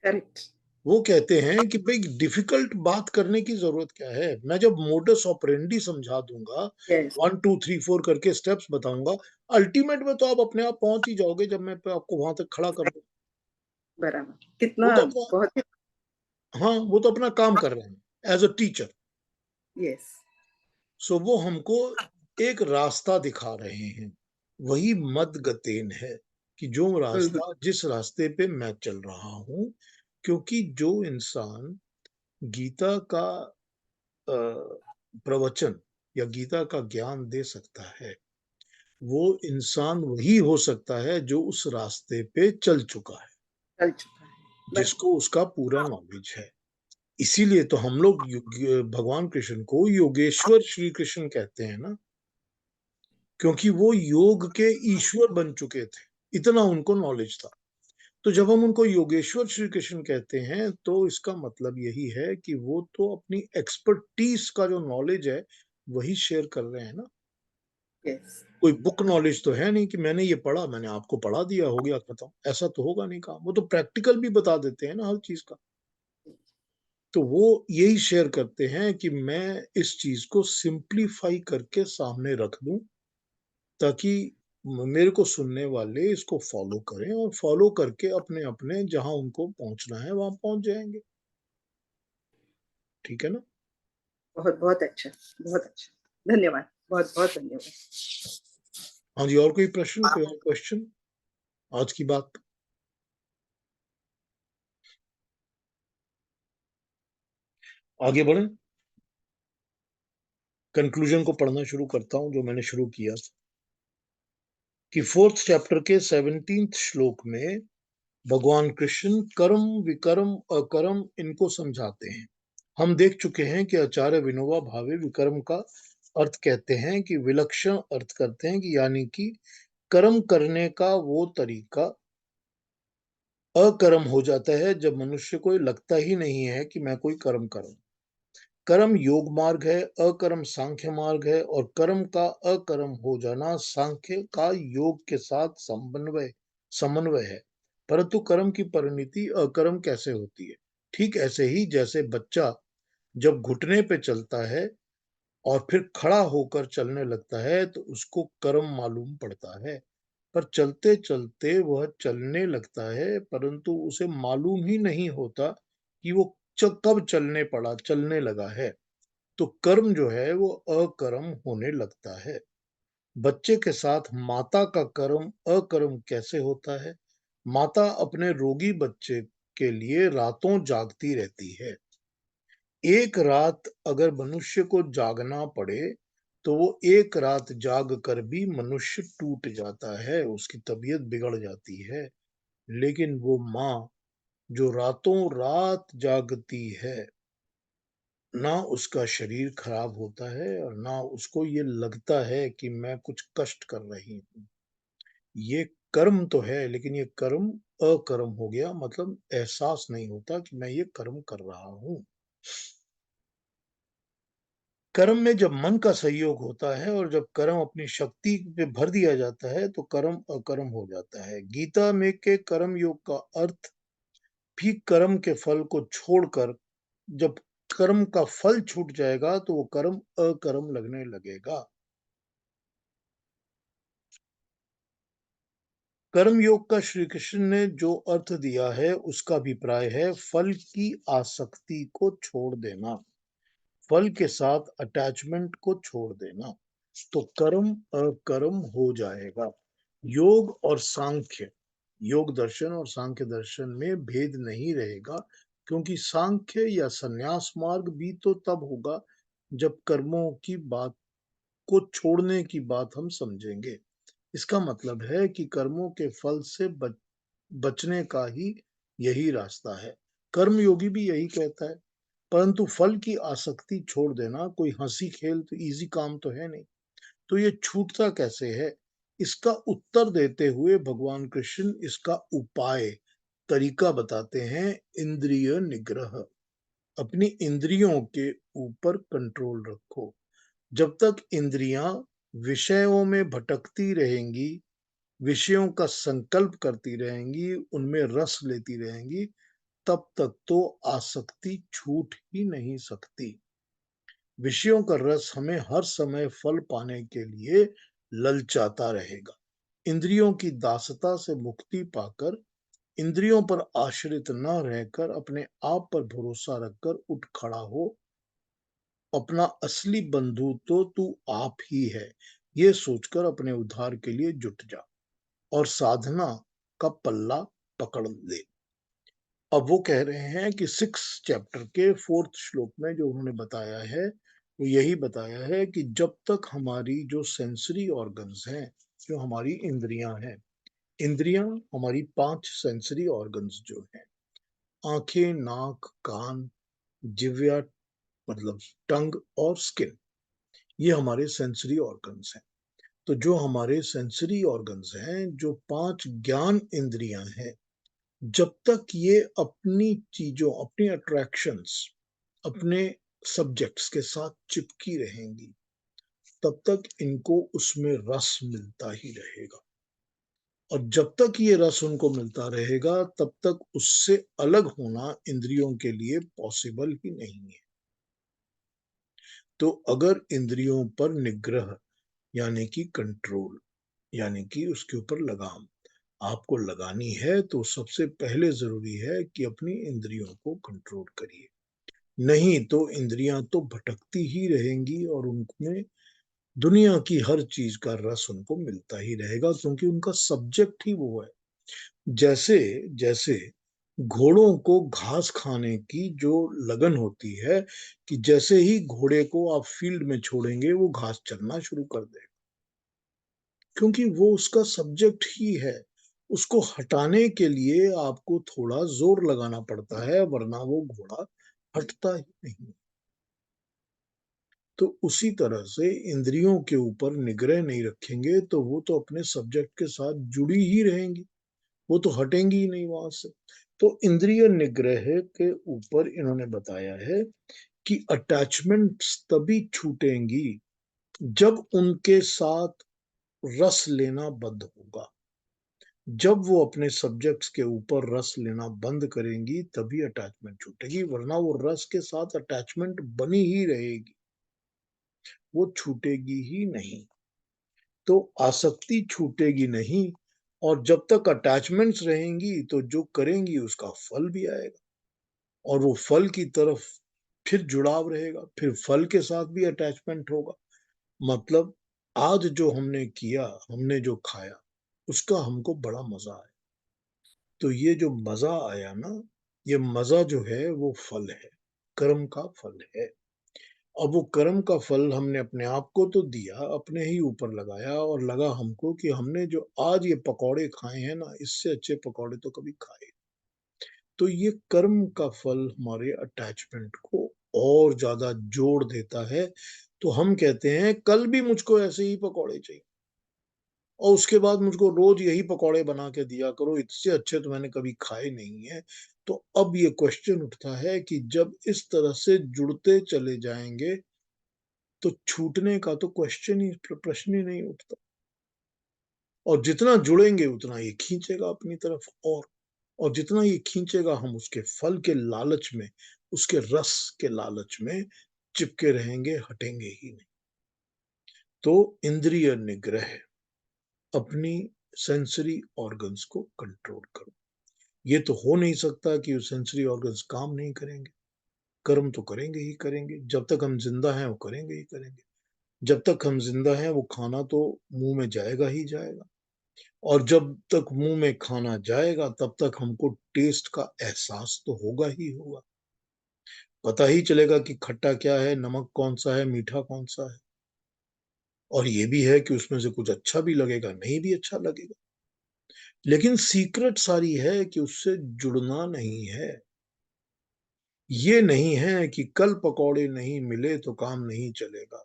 Speaker 2: करेक्ट।
Speaker 1: वो कहते हैं कि भाई डिफिकल्ट बात करने की जरूरत क्या है, मैं जब मोडस ऑपरेंडी समझा दूंगा,
Speaker 2: यस।
Speaker 1: 1 2 3 4 करके स्टेप्स बताऊंगा, अल्टीमेट में तो आप अपने आप पहुंच ही जाओगे जब मैं आपको वहां तक खड़ा कर दूं।
Speaker 2: बराबर,
Speaker 1: वो
Speaker 2: कितना
Speaker 1: तो अपना,
Speaker 2: बहुत ही।
Speaker 1: हाँ वो तो अपना काम कर रहे हैं एज अ टीचर।
Speaker 2: यस।
Speaker 1: सो वो हमको एक रास्ता दिखा रहे हैं, वही मद गतेन है कि जो रास्ता, जिस रास्ते पे मैं चल रहा हूं। क्योंकि जो इंसान गीता का प्रवचन या गीता का ज्ञान दे सकता है, वो इंसान वही हो सकता है जो उस रास्ते पे चल चुका है,
Speaker 2: चल चुका है।
Speaker 1: जिसको उसका पूरा नॉलेज है। इसीलिए तो हम लोग भगवान कृष्ण को योगेश्वर श्री कृष्ण कहते हैं ना, क्योंकि वो योग के ईश्वर बन चुके थे, इतना उनको नॉलेज था। तो जब हम उनको योगेश्वर श्री कृष्ण कहते हैं तो इसका मतलब यही है कि वो तो अपनी एक्सपर्टीज का जो नॉलेज है वही शेयर कर रहे हैं ना।
Speaker 2: यस।
Speaker 1: कोई बुक नॉलेज तो है नहीं कि मैंने ये पढ़ा, मैंने आपको पढ़ा दिया, हो गया खत्म, ऐसा तो होगा नहीं काम। वो तो प्रैक्टिकल भी बता देते हैं ना हर चीज का। तो वो यही शेयर करते हैं कि मैं इस चीज को सिंप्लीफाई करके सामने रख दूं, ताकि मेरे को सुनने वाले इसको फॉलो करें और फॉलो करके अपने अपने जहां उनको पहुंचना है वहां पहुंच जाएंगे। ठीक है ना।
Speaker 2: बहुत बहुत अच्छा, बहुत अच्छा, धन्यवाद, बहुत बहुत धन्यवाद।
Speaker 1: हाँ जी, और कोई प्रश्न, कोई और क्वेश्चन आज की बात। आगे बढ़े, कंक्लूजन को पढ़ना शुरू करता हूं जो मैंने शुरू किया कि 4th चैप्टर के 17th श्लोक में भगवान कृष्ण कर्म विकर्म अकर्म इनको समझाते हैं। हम देख चुके हैं कि आचार्य विनोबा भावे विकर्म का अर्थ कहते हैं कि विलक्षण अर्थ करते हैं कि यानी कि कर्म करने का वो तरीका अकर्म हो जाता है जब मनुष्य को लगता ही नहीं है कि मैं कोई कर्म करूं। कर्म योग मार्ग है, अकर्म सांख्य मार्ग है, और कर्म का अकर्म हो जाना सांख्य का योग के साथ समन्वय समन्वय है। परंतु कर्म की परिणति अकर्म कैसे होती है? ठीक ऐसे ही जैसे बच्चा जब घुटने पे चलता है और फिर खड़ा होकर चलने लगता है तो उसको कर्म मालूम पड़ता है। पर चलते चलते वह चलने लगता है, परंतु उसे मालूम ही नहीं होता कि वो कब चलने लगा है। तो कर्म जो है वो अकर्म होने लगता है। बच्चे के साथ माता का कर्म अकर्म कैसे होता है? माता अपने रोगी बच्चे के लिए रातों जागती रहती है। एक रात अगर मनुष्य को जागना पड़े तो वो एक रात जाग कर भी मनुष्य टूट जाता है, उसकी तबीयत बिगड़ जाती है। लेकिन वो माँ जो रातों रात जागती है, ना उसका शरीर खराब होता है और ना उसको ये लगता है कि मैं कुछ कष्ट कर रही हूँ। ये कर्म तो है, लेकिन ये कर्म अकर्म हो गया, मतलब एहसास नहीं होता कि मैं ये कर्म कर रहा हूँ। कर्म में जब मन का सहयोग होता है और जब कर्म अपनी शक्ति पे भर दिया जाता है तो कर्म अकर्म हो जाता है। गीता में के कर्म योग का अर्थ भी कर्म के फल को छोड़कर, जब कर्म का फल छूट जाएगा तो वो कर्म अकर्म लगने लगेगा। कर्म योग का श्री कृष्ण ने जो अर्थ दिया है उसका अभिप्राय है फल की आसक्ति को छोड़ देना, फल के साथ अटैचमेंट को छोड़ देना। तो कर्म अकर्म हो जाएगा। योग और सांख्य, योग दर्शन और सांख्य दर्शन में भेद नहीं रहेगा, क्योंकि सांख्य या संन्यास मार्ग भी तो तब होगा जब कर्मों की बात को छोड़ने की बात हम समझेंगे। इसका मतलब है कि कर्मों के फल से बचने का ही यही रास्ता है। कर्म योगी भी यही कहता है। परंतु फल की आसक्ति छोड़ देना कोई हंसी खेल तो इजी काम तो है नहीं। तो ये छूटता कैसे है? इसका उत्तर देते हुए भगवान कृष्ण इसका उपाय, तरीका बताते हैं। इंद्रिय निग्रह, अपनी इंद्रियों के ऊपर कंट्रोल रखो। जब तक इंद्रियां विषयों में भटकती रहेंगी, विषयों का संकल्प करती रहेंगी, उनमें रस लेती रहेंगी, तब तक तो आसक्ति छूट ही नहीं सकती। विषयों का रस हमें हर समय फल पाने के लिए ललचाता रहेगा। इंद्रियों की दासता से मुक्ति पाकर, इंद्रियों पर आश्रित न रहकर, अपने आप पर भरोसा रखकर उठ खड़ा हो। अपना असली बंधु तो तू आप ही है, ये सोचकर अपने उद्धार के लिए जुट जा और साधना का पल्ला पकड़ ले। अब वो कह रहे हैं कि 6 चैप्टर के 4th श्लोक में जो उन्होंने बताया है, वो यही बताया है कि जब तक हमारी जो सेंसरी ऑर्गन्स हैं, जो हमारी इंद्रियां हैं, इंद्रियां हमारी 5 सेंसरी ऑर्गन्स जो हैं, आंखें, नाक, कान, जिह्वा मतलब टंग और स्किन, ये हमारे सेंसरी ऑर्गन्स हैं। तो जो हमारे सेंसरी ऑर्गन्स हैं, जो 5 ज्ञान इंद्रियां हैं, जब तक ये अपनी चीजों, अपनी अट्रैक्शंस, अपने सब्जेक्ट्स के साथ चिपकी रहेंगी, तब तक इनको उसमें रस मिलता ही रहेगा। और जब तक ये रस उनको मिलता रहेगा, तब तक उससे अलग होना इंद्रियों के लिए पॉसिबल ही नहीं है। तो अगर इंद्रियों पर निग्रह यानी कि कंट्रोल, यानी कि उसके ऊपर लगाम आपको लगानी है, तो सबसे पहले जरूरी है कि अपनी इंद्रियों को कंट्रोल करिए। नहीं तो इंद्रियां तो भटकती ही रहेंगी और उनमें दुनिया की हर चीज का रस उनको मिलता ही रहेगा, क्योंकि उनका सब्जेक्ट ही वो है। जैसे जैसे घोड़ों को घास खाने की जो लगन होती है, कि जैसे ही घोड़े को आप फील्ड में छोड़ेंगे, वो घास चरना शुरू कर देगा, क्योंकि वो उसका सब्जेक्ट ही है। उसको हटाने के लिए आपको थोड़ा जोर लगाना पड़ता है, वरना वो घोड़ा हटता ही नहीं। तो उसी तरह से इंद्रियों के ऊपर निग्रह नहीं रखेंगे, तो वो तो अपने सब्जेक्ट के साथ जुड़ी ही रहेंगी, वो तो हटेंगी ही नहीं वहां से। तो इंद्रिय निग्रह के ऊपर इन्होंने बताया है कि अटैचमेंट्स तभी छूटेंगी जब उनके साथ रस लेना बंद होगा। जब वो अपने सब्जेक्ट्स के ऊपर रस लेना बंद करेंगी, तभी अटैचमेंट छूटेगी, वरना वो रस के साथ अटैचमेंट बनी ही रहेगी, वो छूटेगी ही नहीं। तो आसक्ति छूटेगी नहीं, और जब तक अटैचमेंट्स रहेंगी, तो जो करेंगी उसका फल भी आएगा, और वो फल की तरफ फिर जुड़ाव रहेगा, फिर फल के साथ भी अटैचमेंट होगा। मतलब आज जो हमने किया, हमने जो खाया, उसका हमको बड़ा मजा आया। तो ये जो मजा आया ना, ये मजा जो है वो फल है, कर्म का फल है। अब वो कर्म का फल हमने अपने आप को तो दिया, अपने ही ऊपर लगाया, और लगा हमको कि हमने जो आज ये पकौड़े खाए हैं ना, इससे अच्छे पकौड़े तो कभी खाए। तो ये कर्म का फल हमारे अटैचमेंट को और ज्यादा जोड़ देता है। तो हम कहते हैं कल भी मुझको ऐसे ही पकौड़े चाहिए, और उसके बाद मुझको रोज यही पकौड़े बना के दिया करो, इससे अच्छे तो मैंने कभी खाए नहीं है। तो अब ये क्वेश्चन उठता है कि जब इस तरह से जुड़ते चले जाएंगे, तो छूटने का तो क्वेश्चन ही, प्रश्न ही नहीं उठता। और जितना जुड़ेंगे उतना ये खींचेगा अपनी तरफ, और जितना ये खींचेगा, हम उसके फल के लालच में, उसके रस के लालच में चिपके रहेंगे, हटेंगे ही नहीं। तो इंद्रिय निग्रह, अपनी सेंसरी ऑर्गन्स को कंट्रोल करो। ये तो हो नहीं सकता कि सेंसरी ऑर्गन्स काम नहीं करेंगे, कर्म तो करेंगे ही करेंगे। जब तक हम जिंदा हैं वो करेंगे ही करेंगे। जब तक हम जिंदा हैं वो खाना तो मुंह में जाएगा ही जाएगा, और जब तक मुंह में खाना जाएगा, तब तक हमको टेस्ट का एहसास तो होगा ही होगा। पता ही चलेगा कि खट्टा क्या है, नमक कौन सा है, मीठा कौन सा है। और ये भी है कि उसमें से कुछ अच्छा भी लगेगा, नहीं भी अच्छा लगेगा। लेकिन सीक्रेट सारी है कि उससे जुड़ना नहीं है। ये नहीं है कि कल पकौड़े नहीं मिले तो काम नहीं चलेगा,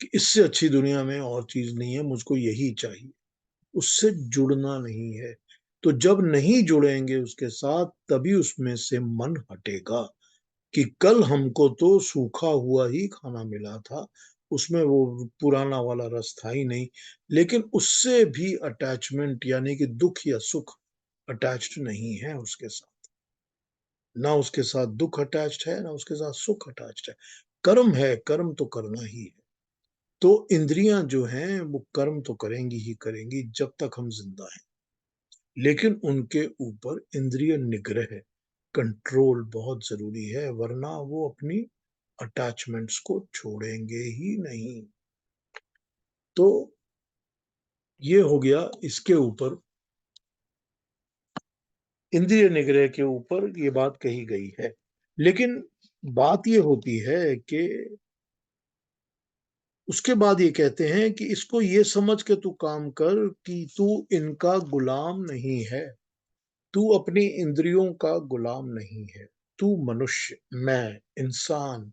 Speaker 1: कि इससे अच्छी दुनिया में और चीज नहीं है, मुझको यही चाहिए। उससे जुड़ना नहीं है। तो जब नहीं जुड़ेंगे उसके साथ, तभी उसमें से मन हटेगा, कि कल हमको तो सूखा हुआ ही खाना मिला था, उसमें वो पुराना वाला रस था ही नहीं, लेकिन उससे भी अटैचमेंट यानी कि दुख या सुख अटैच्ड नहीं है उसके साथ। ना उसके साथ दुख अटैच्ड है, ना उसके साथ सुख अटैच्ड है। कर्म है, कर्म तो करना ही है। तो इंद्रियां जो हैं वो कर्म तो करेंगी ही करेंगी जब तक हम जिंदा हैं, लेकिन उनके ऊपर इंद्रिय निग्रह, कंट्रोल बहुत जरूरी है, वरना वो अपनी अटैचमेंट्स को छोड़ेंगे ही नहीं। तो ये हो गया इसके ऊपर, इंद्रिय निग्रह के ऊपर ये बात कही गई है। लेकिन बात ये होती है कि उसके बाद ये कहते हैं कि इसको ये समझ के तू काम कर कि तू इनका गुलाम नहीं है, तू अपनी इंद्रियों का गुलाम नहीं है। तू मनुष्य, मैं इंसान,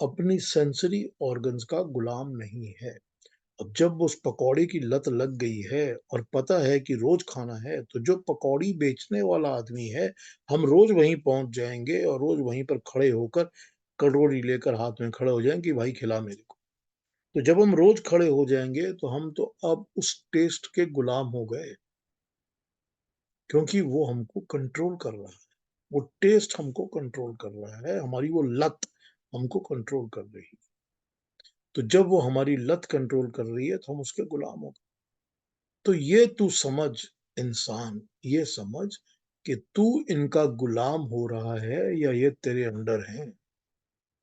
Speaker 1: अपनी सेंसरी ऑर्गन्स का गुलाम नहीं है। अब जब उस पकौड़ी की लत लग गई है और पता है कि रोज खाना है, तो जो पकौड़ी बेचने वाला आदमी है, हम रोज वहीं पहुंच जाएंगे और रोज वहीं पर खड़े होकर कटोरी लेकर हाथ में खड़े हो जाएंगे कि भाई खिला मेरे को। तो जब हम रोज खड़े हो जाएंगे तो हम तो अब उस टेस्ट के गुलाम हो गए, क्योंकि वो हमको कंट्रोल कर रहा है। वो टेस्ट हमको कंट्रोल कर रहा है, हमारी वो लत हमको कंट्रोल कर रही है। तो जब वो हमारी लत कंट्रोल कर रही है तो हम उसके गुलाम हो गए। तो ये तू समझ इंसान, ये समझ कि तू इनका गुलाम हो रहा है या ये तेरे अंडर है।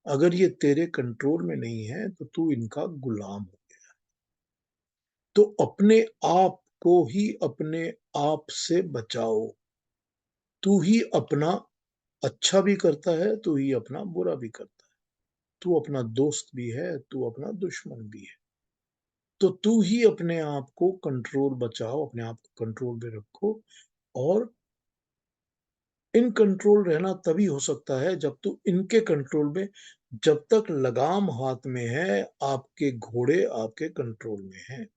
Speaker 1: अगर ये तेरे कंट्रोल में नहीं है तो तू इनका गुलाम हो। तो अपने आप को ही अपने आप से बचाओ। तू ही अपना अच्छा भी करता है, तू ही अपना बुरा भी करता है। तू अपना दोस्त भी है, तू अपना दुश्मन भी है। तो तू ही अपने आप को कंट्रोल बचाओ, अपने आप को कंट्रोल में रखो। और इन कंट्रोल रहना तभी हो सकता है जब तू इनके कंट्रोल में, जब तक लगाम हाथ में है, आपके घोड़े आपके कंट्रोल में हैं।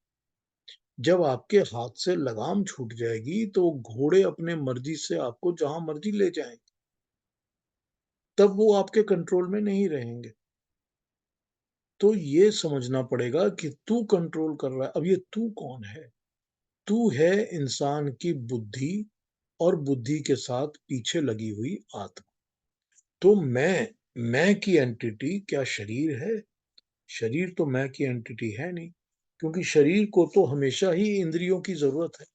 Speaker 1: जब आपके हाथ से लगाम छूट जाएगी तो घोड़े अपने मर्जी से आपको जहां मर्जी ले जाएंगे, तब वो आपके कंट्रोल में नहीं रहेंगे। तो ये समझना पड़ेगा कि तू कंट्रोल कर रहा है। अब ये तू कौन है? तू है इंसान की बुद्धि, और बुद्धि के साथ पीछे लगी हुई आत्मा। तो मैं की एंटिटी क्या शरीर है? शरीर तो मैं की एंटिटी है नहीं, क्योंकि शरीर को तो हमेशा ही इंद्रियों की जरूरत है,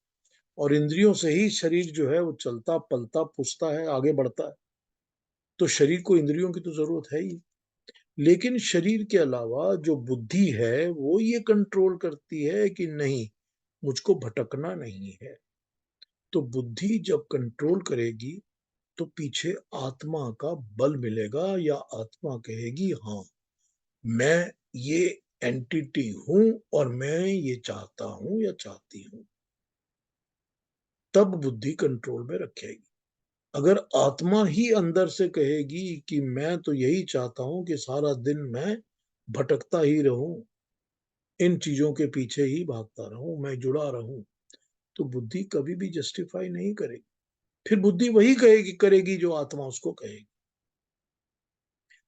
Speaker 1: और इंद्रियों से ही शरीर जो है वो चलता पलता पुसता है, आगे बढ़ता है। तो शरीर को इंद्रियों की तो जरूरत है ही। लेकिन शरीर के अलावा जो बुद्धि है वो ये कंट्रोल करती है कि नहीं, मुझको भटकना नहीं है। तो बुद्धि जब कंट्रोल करेगी तो पीछे आत्मा का बल मिलेगा, या आत्मा कहेगी हाँ, मैं ये एंटिटी हूं और मैं ये चाहता हूं या चाहती हूं। तब बुद्धि कंट्रोल में रखेगी। अगर आत्मा ही अंदर से कहेगी कि मैं तो यही चाहता हूं कि सारा दिन मैं भटकता ही रहूं, इन चीजों के पीछे ही भागता रहूं, मैं जुड़ा रहूं, तो बुद्धि कभी भी जस्टिफाई नहीं करेगी। फिर बुद्धि वही कहेगी, करेगी जो आत्मा उसको कहेगी।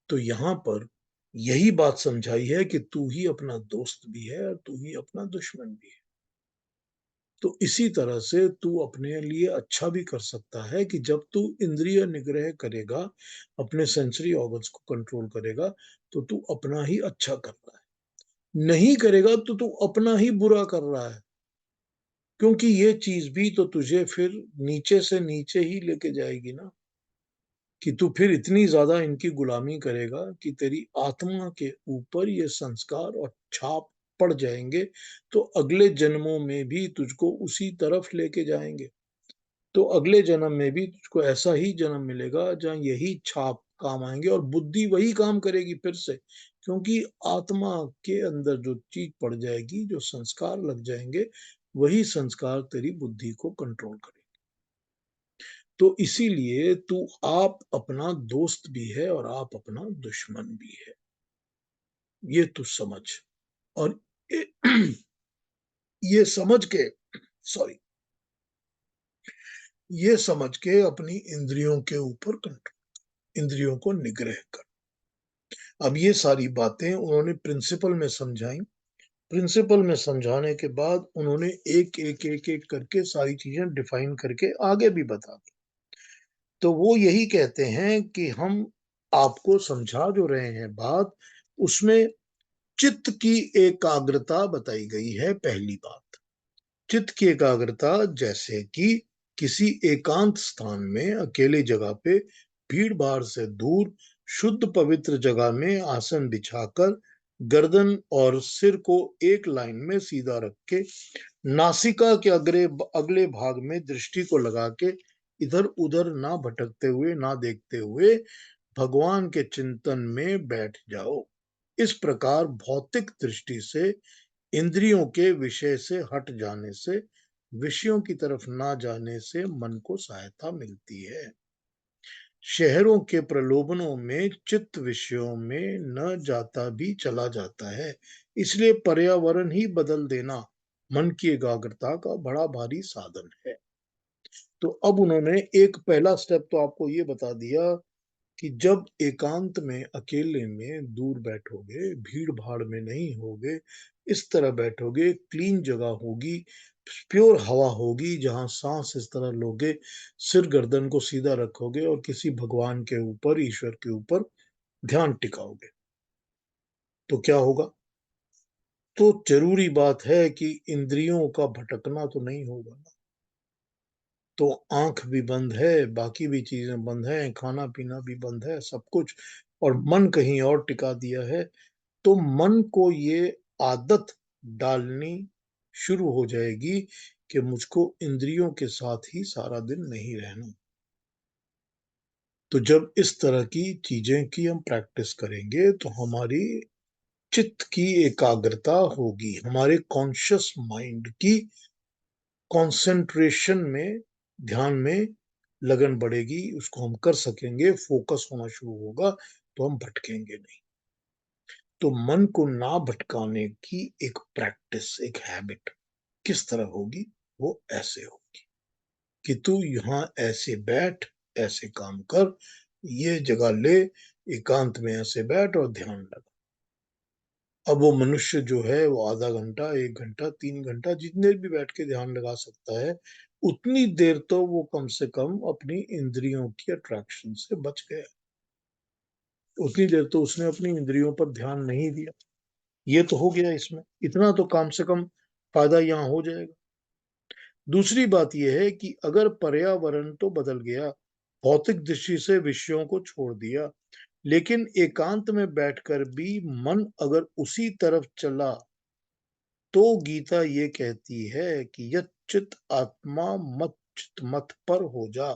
Speaker 1: तो यहां पर यही बात समझाई है कि तू ही अपना दोस्त भी है और तू ही अपना दुश्मन भी है। तो इसी तरह से तू अपने लिए अच्छा भी कर सकता है कि जब तू इंद्रिय निग्रह करेगा, अपने सेंसरी ऑर्गन्स को कंट्रोल करेगा, तो तू अपना ही अच्छा कर रहा है। नहीं करेगा तो तू अपना ही बुरा कर रहा है, क्योंकि ये चीज भी तो तुझे फिर नीचे से नीचे ही लेके जाएगी ना, कि तू फिर इतनी ज्यादा इनकी गुलामी करेगा कि तेरी आत्मा के ऊपर ये संस्कार और छाप पड़ जाएंगे। तो अगले जन्मों में भी तुझको उसी तरफ लेके जाएंगे। तो अगले जन्म में भी तुझको ऐसा ही जन्म मिलेगा जहाँ यही छाप काम आएंगे, और बुद्धि वही काम करेगी फिर से, क्योंकि आत्मा के अंदर जो चीज पड़ जाएगी, जो संस्कार लग जाएंगे, वही संस्कार तेरी बुद्धि को कंट्रोल करेंगे। तो इसीलिए तू आप अपना दोस्त भी है और आप अपना दुश्मन भी है। ये तू समझ। और ये समझ के, सॉरी, ये समझ के अपनी इंद्रियों के ऊपर कंट्रोल। इंद्रियों को निग्रह कर। अब ये सारी बातें उन्होंने प्रिंसिपल में समझाई। प्रिंसिपल में समझाने के बाद उन्होंने एक एक एक एक करके सारी चीजें डिफाइन करके आगे भी बता दी। तो वो यही कहते हैं कि हम आपको समझा जो रहे हैं बात, उसमें चित्त की एकाग्रता बताई गई है। पहली बात, चित्त की एकाग्रता, जैसे कि किसी एकांत स्थान में अकेले जगह पे भीड़ भाड़ से दूर शुद्ध पवित्र जगह में आसन बिछाकर गर्दन और सिर को एक लाइन में सीधा रख के नासिका के अगले भाग में दृष्टि को लगा के इधर उधर ना भटकते हुए ना देखते हुए भगवान के चिंतन में बैठ जाओ। इस प्रकार भौतिक दृष्टि से इंद्रियों के विषय से हट जाने से, विषयों की तरफ ना जाने से मन को सहायता मिलती है। शहरों के प्रलोभनों में चित्त विषयों में न जाता भी चला जाता है। इसलिए पर्यावरण ही बदल देना मन की एकाग्रता का बड़ा भारी साधन है। तो अब उन्होंने एक पहला स्टेप तो आपको ये बता दिया कि जब एकांत में अकेले में दूर बैठोगे, भीड़ भाड़ में नहीं होगे, इस तरह बैठोगे, क्लीन जगह होगी, प्योर हवा होगी, जहां सांस इस तरह लोगे, सिर गर्दन को सीधा रखोगे और किसी भगवान के ऊपर, ईश्वर के ऊपर ध्यान टिकाओगे, तो क्या होगा? तो जरूरी बात है कि इंद्रियों का भटकना तो नहीं होगा ना। तो आंख भी बंद है, बाकी भी चीजें बंद है, खाना पीना भी बंद है, सब कुछ, और मन कहीं और टिका दिया है। तो मन को ये आदत डालनी शुरू हो जाएगी कि मुझको इंद्रियों के साथ ही सारा दिन नहीं रहना। तो जब इस तरह की चीजें की हम प्रैक्टिस करेंगे तो हमारी चित्त की एकाग्रता होगी, हमारे कॉन्शियस माइंड की कंसंट्रेशन में, ध्यान में लगन बढ़ेगी, उसको हम कर सकेंगे, फोकस होना शुरू होगा, तो हम भटकेंगे नहीं। तो मन को ना भटकाने की एक प्रैक्टिस, एक हैबिट किस तरह होगी? वो ऐसे होगी कि तू यहाँ ऐसे बैठ, ऐसे काम कर, ये जगह ले, एकांत में ऐसे बैठ और ध्यान लगा। अब वो मनुष्य जो है वो आधा घंटा, 1 घंटा, 3 घंटा जितने भी बैठ के ध्यान लगा सकता है, उतनी देर तो वो कम से कम अपनी इंद्रियों की अट्रैक्शन से बच गया। उतनी देर तो उसने अपनी इंद्रियों पर ध्यान नहीं दिया। ये तो हो गया, इसमें इतना तो कम से कम फायदा यहाँ हो जाएगा। दूसरी बात यह है कि अगर पर्यावरण तो बदल गया, भौतिक दृष्टि से विषयों को छोड़ दिया, लेकिन एकांत में बैठकर भी मन अगर उसी तरफ चला, तो गीता ये कहती है कि यच्चित आत्मा मत चित मत पर हो जा।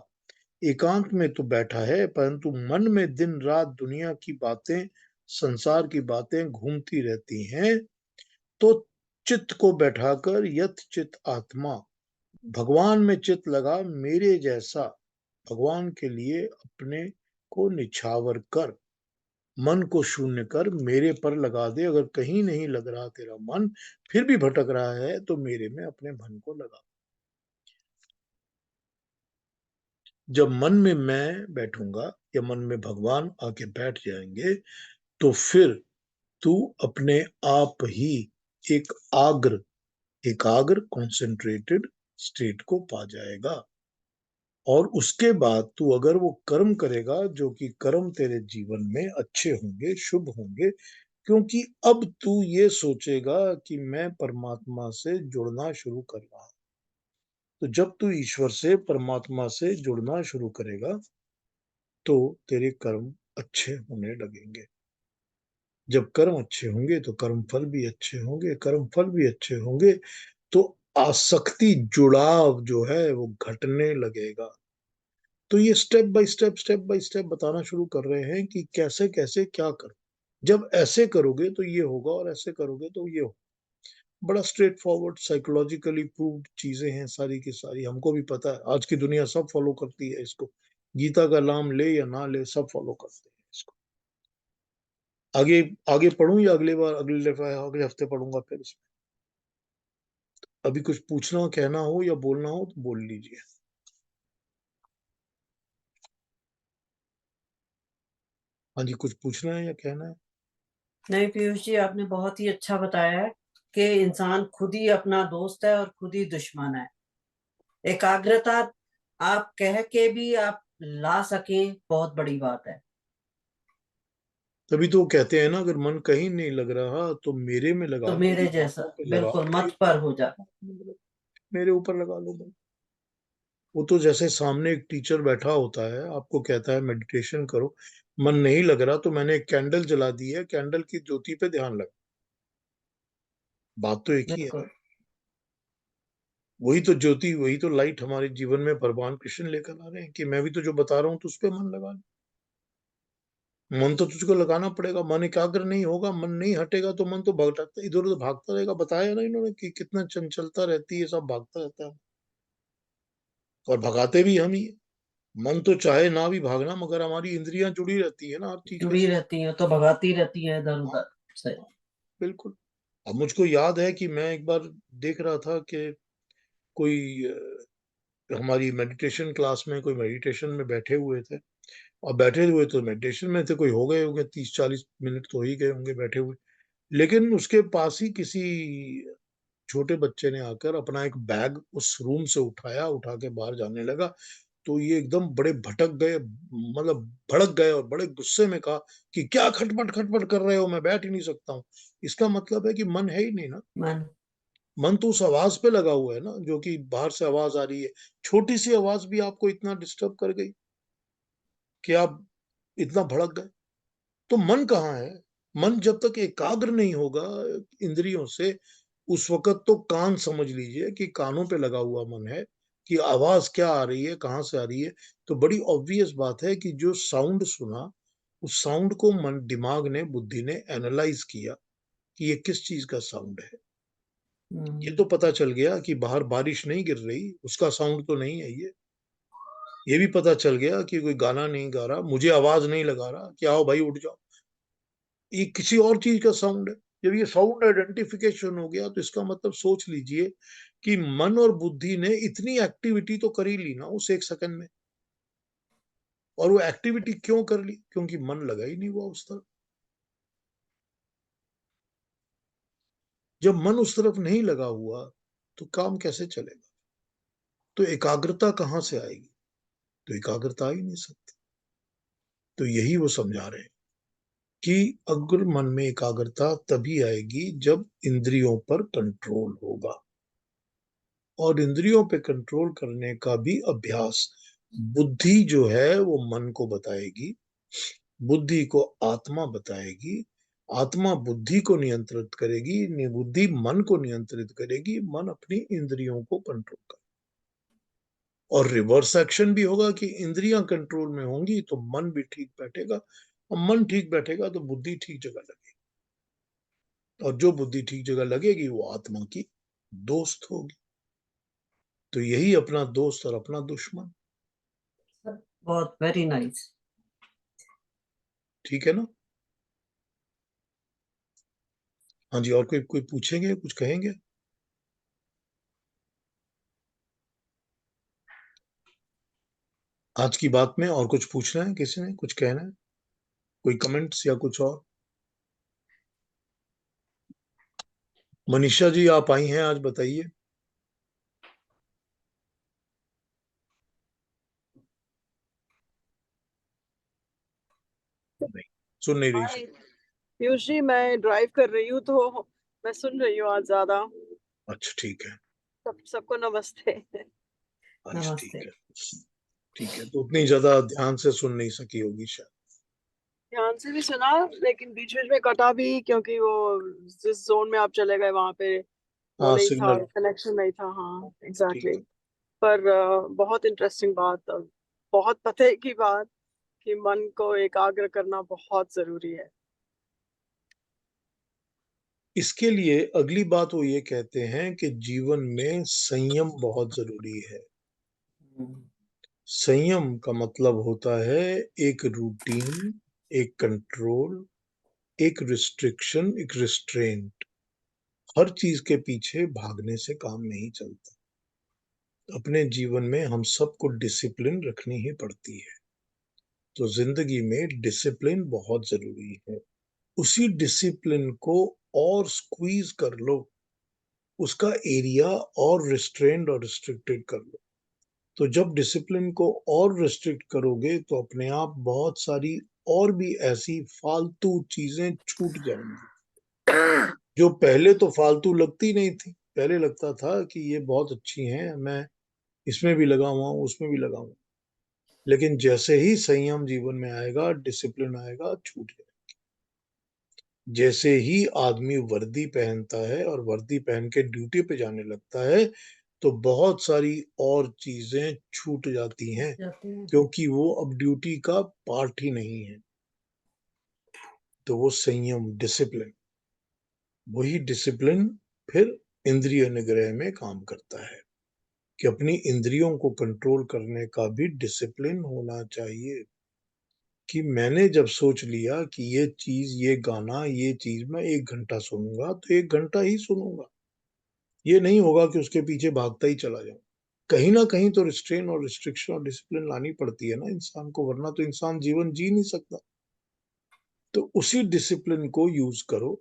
Speaker 1: एकांत में तो बैठा है, परंतु मन में दिन रात दुनिया की बातें, संसार की बातें घूमती रहती हैं। तो चित्त को बैठाकर यत चित आत्मा, भगवान में चित्त लगा, मेरे जैसा भगवान के लिए अपने को निछावर कर, मन को शून्य कर मेरे पर लगा दे। अगर कहीं नहीं लग रहा तेरा मन, फिर भी भटक रहा है, तो मेरे में अपने मन को लगा। जब मन में मैं बैठूंगा या मन में भगवान आके बैठ जाएंगे, तो फिर तू अपने आप ही एक आग्र एकाग्र कॉन्सेंट्रेटेड स्टेट को पा जाएगा। और उसके बाद तू अगर वो कर्म करेगा, जो कि कर्म तेरे जीवन में अच्छे होंगे, शुभ होंगे, क्योंकि अब तू ये सोचेगा कि मैं परमात्मा से जुड़ना शुरू कर रहा हूं। तो जब तू ईश्वर से, परमात्मा से जुड़ना शुरू करेगा, तो तेरे कर्म अच्छे होने लगेंगे। जब कर्म अच्छे होंगे तो कर्म फल भी अच्छे होंगे, कर्म फल भी अच्छे होंगे, तो आसक्ति, जुड़ाव जो है वो घटने लगेगा। तो ये स्टेप बाय स्टेप बताना शुरू कर रहे हैं कि कैसे कैसे क्या करो। जब ऐसे करोगे तो ये होगा, और ऐसे करोगे तो ये होगा। बड़ा स्ट्रेट फॉरवर्ड, साइकोलॉजिकली प्रूव्ड चीजें हैं सारी की सारी, हमको भी पता है। आज की दुनिया सब फॉलो करती है इसको, गीता का नाम ले या ना ले, सब फॉलो करते हैं इसको। आगे आगे पढ़ूं या अगले बार, अगले हफ्ते पढ़ूंगा फिर इसमें? अभी कुछ पूछना, कहना हो या बोलना हो तो बोल लीजिए। हाँ जी, कुछ पूछना है या कहना है?
Speaker 3: नहीं पीयूष जी, आपने बहुत ही अच्छा बताया है कि इंसान खुद ही अपना दोस्त है और खुद ही दुश्मन है। एकाग्रता आप कह के भी आप ला सके, बहुत बड़ी बात है।
Speaker 1: तभी तो वो कहते हैं ना, अगर मन कहीं नहीं लग रहा तो मेरे में लगा
Speaker 3: तो
Speaker 1: लो,
Speaker 3: मेरे जैसा
Speaker 1: बातों पे लगाओ,
Speaker 3: बिल्कुल मत पर हो जा।
Speaker 1: मेरे ऊपर लगा लो मन। वो तो जैसे सामने एक टीचर बैठा होता है, आपको कहता है मेडिटेशन करो, मन नहीं लग रहा तो मैंने एक कैंडल जला दी है, कैंडल की ज्योति पे ध्यान लगा। बात तो एक ही है।
Speaker 3: बिल्कुल।
Speaker 1: वही तो ज्योति, वही तो लाइट हमारे जीवन में भगवान कृष्ण लेकर आ रहे हैं कि मैं भी तो जो बता रहा हूँ तो उस पे मन लगा ले। मन तो तुझको लगाना पड़ेगा, मन एकाग्र नहीं होगा, मन नहीं हटेगा तो मन तो भटकता इधर उधर भागता रहेगा। बताया ना इन्होंने कि कितना चंचलता रहती है, सब भागता रहता है और भगाते भी हम ही हैं। मन तो चाहे ना भी भागना, मगर हमारी इंद्रियां जुड़ी रहती है ना हर चीज के
Speaker 3: जुड़ी
Speaker 1: साथ।
Speaker 3: रहती है तो भगाती रहती है इधर
Speaker 1: हाँ,
Speaker 3: उधर से।
Speaker 1: हाँ, बिल्कुल। अब मुझको याद है कि मैं एक बार देख रहा था कि कोई हमारी मेडिटेशन क्लास में कोई मेडिटेशन में बैठे हुए थे, और बैठे हुए तो मेडिटेशन में थे, कोई हो गए होंगे 30-40 मिनट तो ही गए होंगे बैठे हुए। लेकिन उसके पास ही किसी छोटे बच्चे ने आकर अपना एक बैग उस रूम से उठाया, उठा के बाहर जाने लगा। तो ये एकदम बड़े भटक गए, मतलब भड़क गए और बड़े गुस्से में कहा कि क्या खटपट खटपट कर रहे हो, मैं बैठ ही नहीं सकता हूँ। इसका मतलब है कि मन है ही नहीं ना।
Speaker 3: मन।
Speaker 1: मन तो उस आवाज पे लगा हुआ है ना, जो कि बाहर से आवाज आ रही है। छोटी सी आवाज भी आपको इतना डिस्टर्ब कर गई कि आप इतना भड़क गए। तो मन कहाँ है? मन जब तक एकाग्र नहीं होगा इंद्रियों से, उस वक्त तो कान समझ लीजिए कि कानों पे लगा हुआ मन है कि आवाज क्या आ रही है, कहाँ से आ रही है। तो बड़ी ऑब्वियस बात है कि जो साउंड सुना, उस साउंड को मन, दिमाग ने, बुद्धि ने एनालाइज किया कि ये किस चीज का साउंड है। ये तो पता चल गया कि बाहर बारिश नहीं गिर रही, उसका साउंड तो नहीं है ये भी पता चल गया कि कोई गाना नहीं गा रहा, मुझे आवाज नहीं लगा रहा कि आओ भाई उठ जाओ, ये किसी और चीज का साउंड है। जब ये साउंड आइडेंटिफिकेशन हो गया तो इसका मतलब सोच लीजिए कि मन और बुद्धि ने इतनी एक्टिविटी तो कर ही ली ना उस 1 सेकंड में। और वो एक्टिविटी क्यों कर ली? क्योंकि मन लगा ही नहीं हुआ उस तरफ। जब मन उस तरफ नहीं लगा हुआ तो काम कैसे चलेगा? तो एकाग्रता कहाँ से आएगी? तो एकाग्रता आ ही नहीं सकती। तो यही वो समझा रहे हैं कि अगर मन में एकाग्रता तभी आएगी जब इंद्रियों पर कंट्रोल होगा, और इंद्रियों पे कंट्रोल करने का भी अभ्यास बुद्धि जो है वो मन को बताएगी, बुद्धि को आत्मा बताएगी, आत्मा बुद्धि को नियंत्रित करेगी, बुद्धि मन को नियंत्रित करेगी, मन अपनी इंद्रियों को कंट्रोल करेगा। और रिवर्स एक्शन भी होगा कि इंद्रियां कंट्रोल में होंगी तो मन भी ठीक बैठेगा, और मन ठीक बैठेगा तो बुद्धि ठीक जगह लगेगी, और जो बुद्धि ठीक जगह लगेगी वो आत्मा की दोस्त होगी। तो यही अपना दोस्त और अपना दुश्मन।
Speaker 3: बहुत वेरी नाइस।
Speaker 1: ठीक है ना? हाँ जी, और कोई कोई पूछेंगे, कुछ कहेंगे? आज की बात में और कुछ पूछना है, किसी ने कुछ कहना है, कोई कमेंट्स या कुछ और? मनीषा जी आप आई हैं आज, बताइए। नहीं, सुन नहीं रही
Speaker 4: हाय
Speaker 1: शायद।
Speaker 4: पीयूष जी, मैं ड्राइव कर रही हूँ तो मैं सुन रही हूँ आज ज्यादा।
Speaker 1: अच्छा ठीक है।
Speaker 4: सबको नमस्ते।
Speaker 1: अच्छा ठीक
Speaker 3: नमस्ते।
Speaker 1: है। ठीक है, तो उतनी ज्यादा ध्यान से सुन नहीं सकी होगी शायद।
Speaker 4: ध्यान से भी सुना, लेकिन बीच बीच में कटा भी, क्योंकि वो जिस जोन में आप चले गए वहां पे वो
Speaker 1: हाँ,
Speaker 4: नहीं था,
Speaker 1: सिग्नल।
Speaker 4: कनेक्शन नहीं था। हाँ
Speaker 1: ठीक
Speaker 4: एग्जैक्टली
Speaker 1: है।
Speaker 4: पर बहुत इंटरेस्टिंग बात, बहुत पते की बात कि मन को एकाग्र करना बहुत जरूरी है।
Speaker 1: इसके लिए अगली बात वो ये कहते हैं कि जीवन में संयम बहुत जरूरी है। संयम का मतलब होता है एक रूटीन, एक कंट्रोल, एक रिस्ट्रिक्शन, एक रिस्ट्रेंट। हर चीज के पीछे भागने से काम नहीं चलता। अपने जीवन में हम सबको डिसिप्लिन रखनी ही पड़ती है। तो जिंदगी में डिसिप्लिन बहुत जरूरी है। उसी डिसिप्लिन को और स्क्वीज कर लो, उसका एरिया और रिस्ट्रेंड और रिस्ट्रिक्टेड कर लो। तो जब डिसिप्लिन को और रिस्ट्रिक्ट करोगे तो अपने आप बहुत सारी और भी ऐसी फालतू चीजें छूट जाएंगी जो पहले तो फालतू लगती नहीं थी। पहले लगता था कि ये बहुत अच्छी हैं, मैं इसमें भी लगा हुआ हूँ, उसमें भी लगा हुआ हूँ। लेकिन जैसे ही संयम जीवन में आएगा, डिसिप्लिन आएगा, छूट जाएगा। जैसे ही आदमी वर्दी पहनता है और वर्दी पहन के ड्यूटी पे जाने लगता है तो बहुत सारी और चीजें छूट जाती हैं, क्योंकि वो अब ड्यूटी का पार्ट ही नहीं है। तो वो संयम, डिसिप्लिन, वही डिसिप्लिन फिर इंद्रिय निग्रह में काम करता है कि अपनी इंद्रियों को कंट्रोल करने का भी डिसिप्लिन होना चाहिए। कि मैंने जब सोच लिया कि ये चीज, ये गाना, ये चीज मैं 1 घंटा सुनूंगा तो 1 घंटा ही सुनूंगा। ये नहीं होगा कि उसके पीछे भागता ही चला जाऊं। कहीं ना कहीं तो रिस्ट्रेन और रिस्ट्रिक्शन और डिसिप्लिन लानी पड़ती है ना इंसान को, वरना तो इंसान जीवन जी नहीं सकता। तो उसी डिसिप्लिन को यूज करो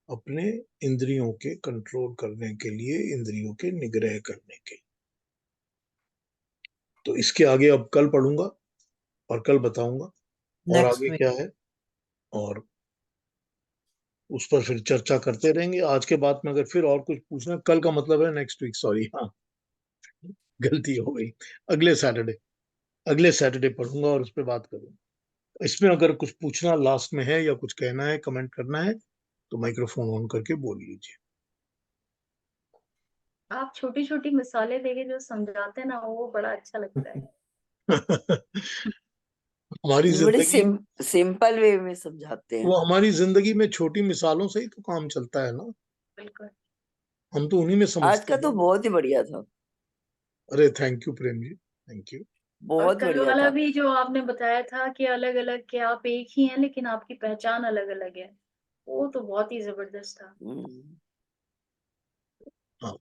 Speaker 1: अपने इंद्रियों के कंट्रोल करने के लिए, इंद्रियों के निग्रह करने के। तो इसके आगे अब कल पढ़ूंगा और कल बताऊंगा और
Speaker 3: नेक्स्ट
Speaker 1: आगे
Speaker 3: वीक।
Speaker 1: क्या है, और उस पर फिर चर्चा करते रहेंगे। आज के बाद में अगर फिर और कुछ पूछना, कल का मतलब है नेक्स्ट वीक, सॉरी, हाँ गलती हो गई। अगले सैटरडे पढ़ूंगा और उस पर बात करूंगा। इसमें अगर कुछ पूछना लास्ट में है या कुछ कहना है, कमेंट करना है, तो माइक्रोफोन ऑन करके बोल लीजिए।
Speaker 5: आप छोटी छोटी मिसालें देके जो समझाते हैं ना, वो बड़ा अच्छा लगता है।
Speaker 1: हमारी
Speaker 6: बड़े
Speaker 1: जिंदगी,
Speaker 6: सिंपल वे में समझाते हैं।
Speaker 1: वो हमारी जिंदगी में छोटी मिसालों से ही तो काम चलता है ना।
Speaker 5: बिल्कुल।
Speaker 1: हम तो उन्हीं में
Speaker 6: आज
Speaker 1: समझते
Speaker 6: का तो
Speaker 1: हैं।
Speaker 6: बहुत ही बढ़िया था,
Speaker 1: अरे thank you Prem ji, thank you.
Speaker 5: और
Speaker 6: बहुत
Speaker 5: कल
Speaker 6: बढ़िया
Speaker 5: वाला
Speaker 6: था।
Speaker 5: भी जो आपने बताया था कि अलग अलग के आप एक ही हैं लेकिन आपकी पहचान अलग अलग है, वो तो बहुत ही जबरदस्त था।
Speaker 1: हाँ,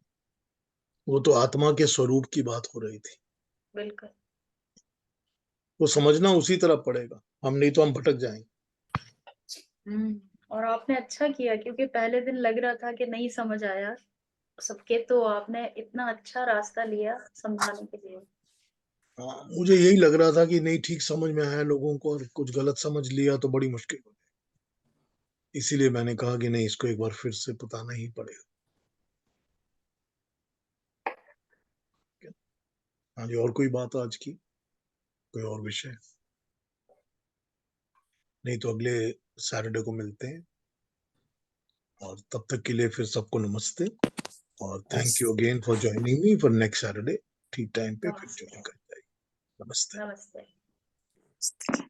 Speaker 1: वो तो आत्मा के स्वरूप की बात हो रही थी।
Speaker 5: बिल्कुल।
Speaker 1: वो समझना उसी तरह पड़ेगा, हम नहीं तो हम भटक जाएंगे।
Speaker 5: और आपने अच्छा किया, क्योंकि पहले दिन लग रहा था कि नहीं समझ आया सबके, तो आपने इतना अच्छा रास्ता लिया समझाने के लिए।
Speaker 1: हाँ, मुझे यही लग रहा था कि नहीं ठीक समझ में आया लोगों को, और कुछ गलत समझ लिया तो बड़ी मुश्किल हो जाए। इसीलिए मैंने कहा कि नहीं, इसको एक बार फिर से बताना ही पड़ेगा। हाँ जी, और कोई बात आज की, कोई और विषय? नहीं तो अगले सैटरडे को मिलते हैं, और तब तक के लिए फिर सबको नमस्ते, और thank you again for joining me for next Saturday. ठीक टाइम पे फिर ज्वाइन कर जाइए। नमस्ते।
Speaker 5: नमस्ते।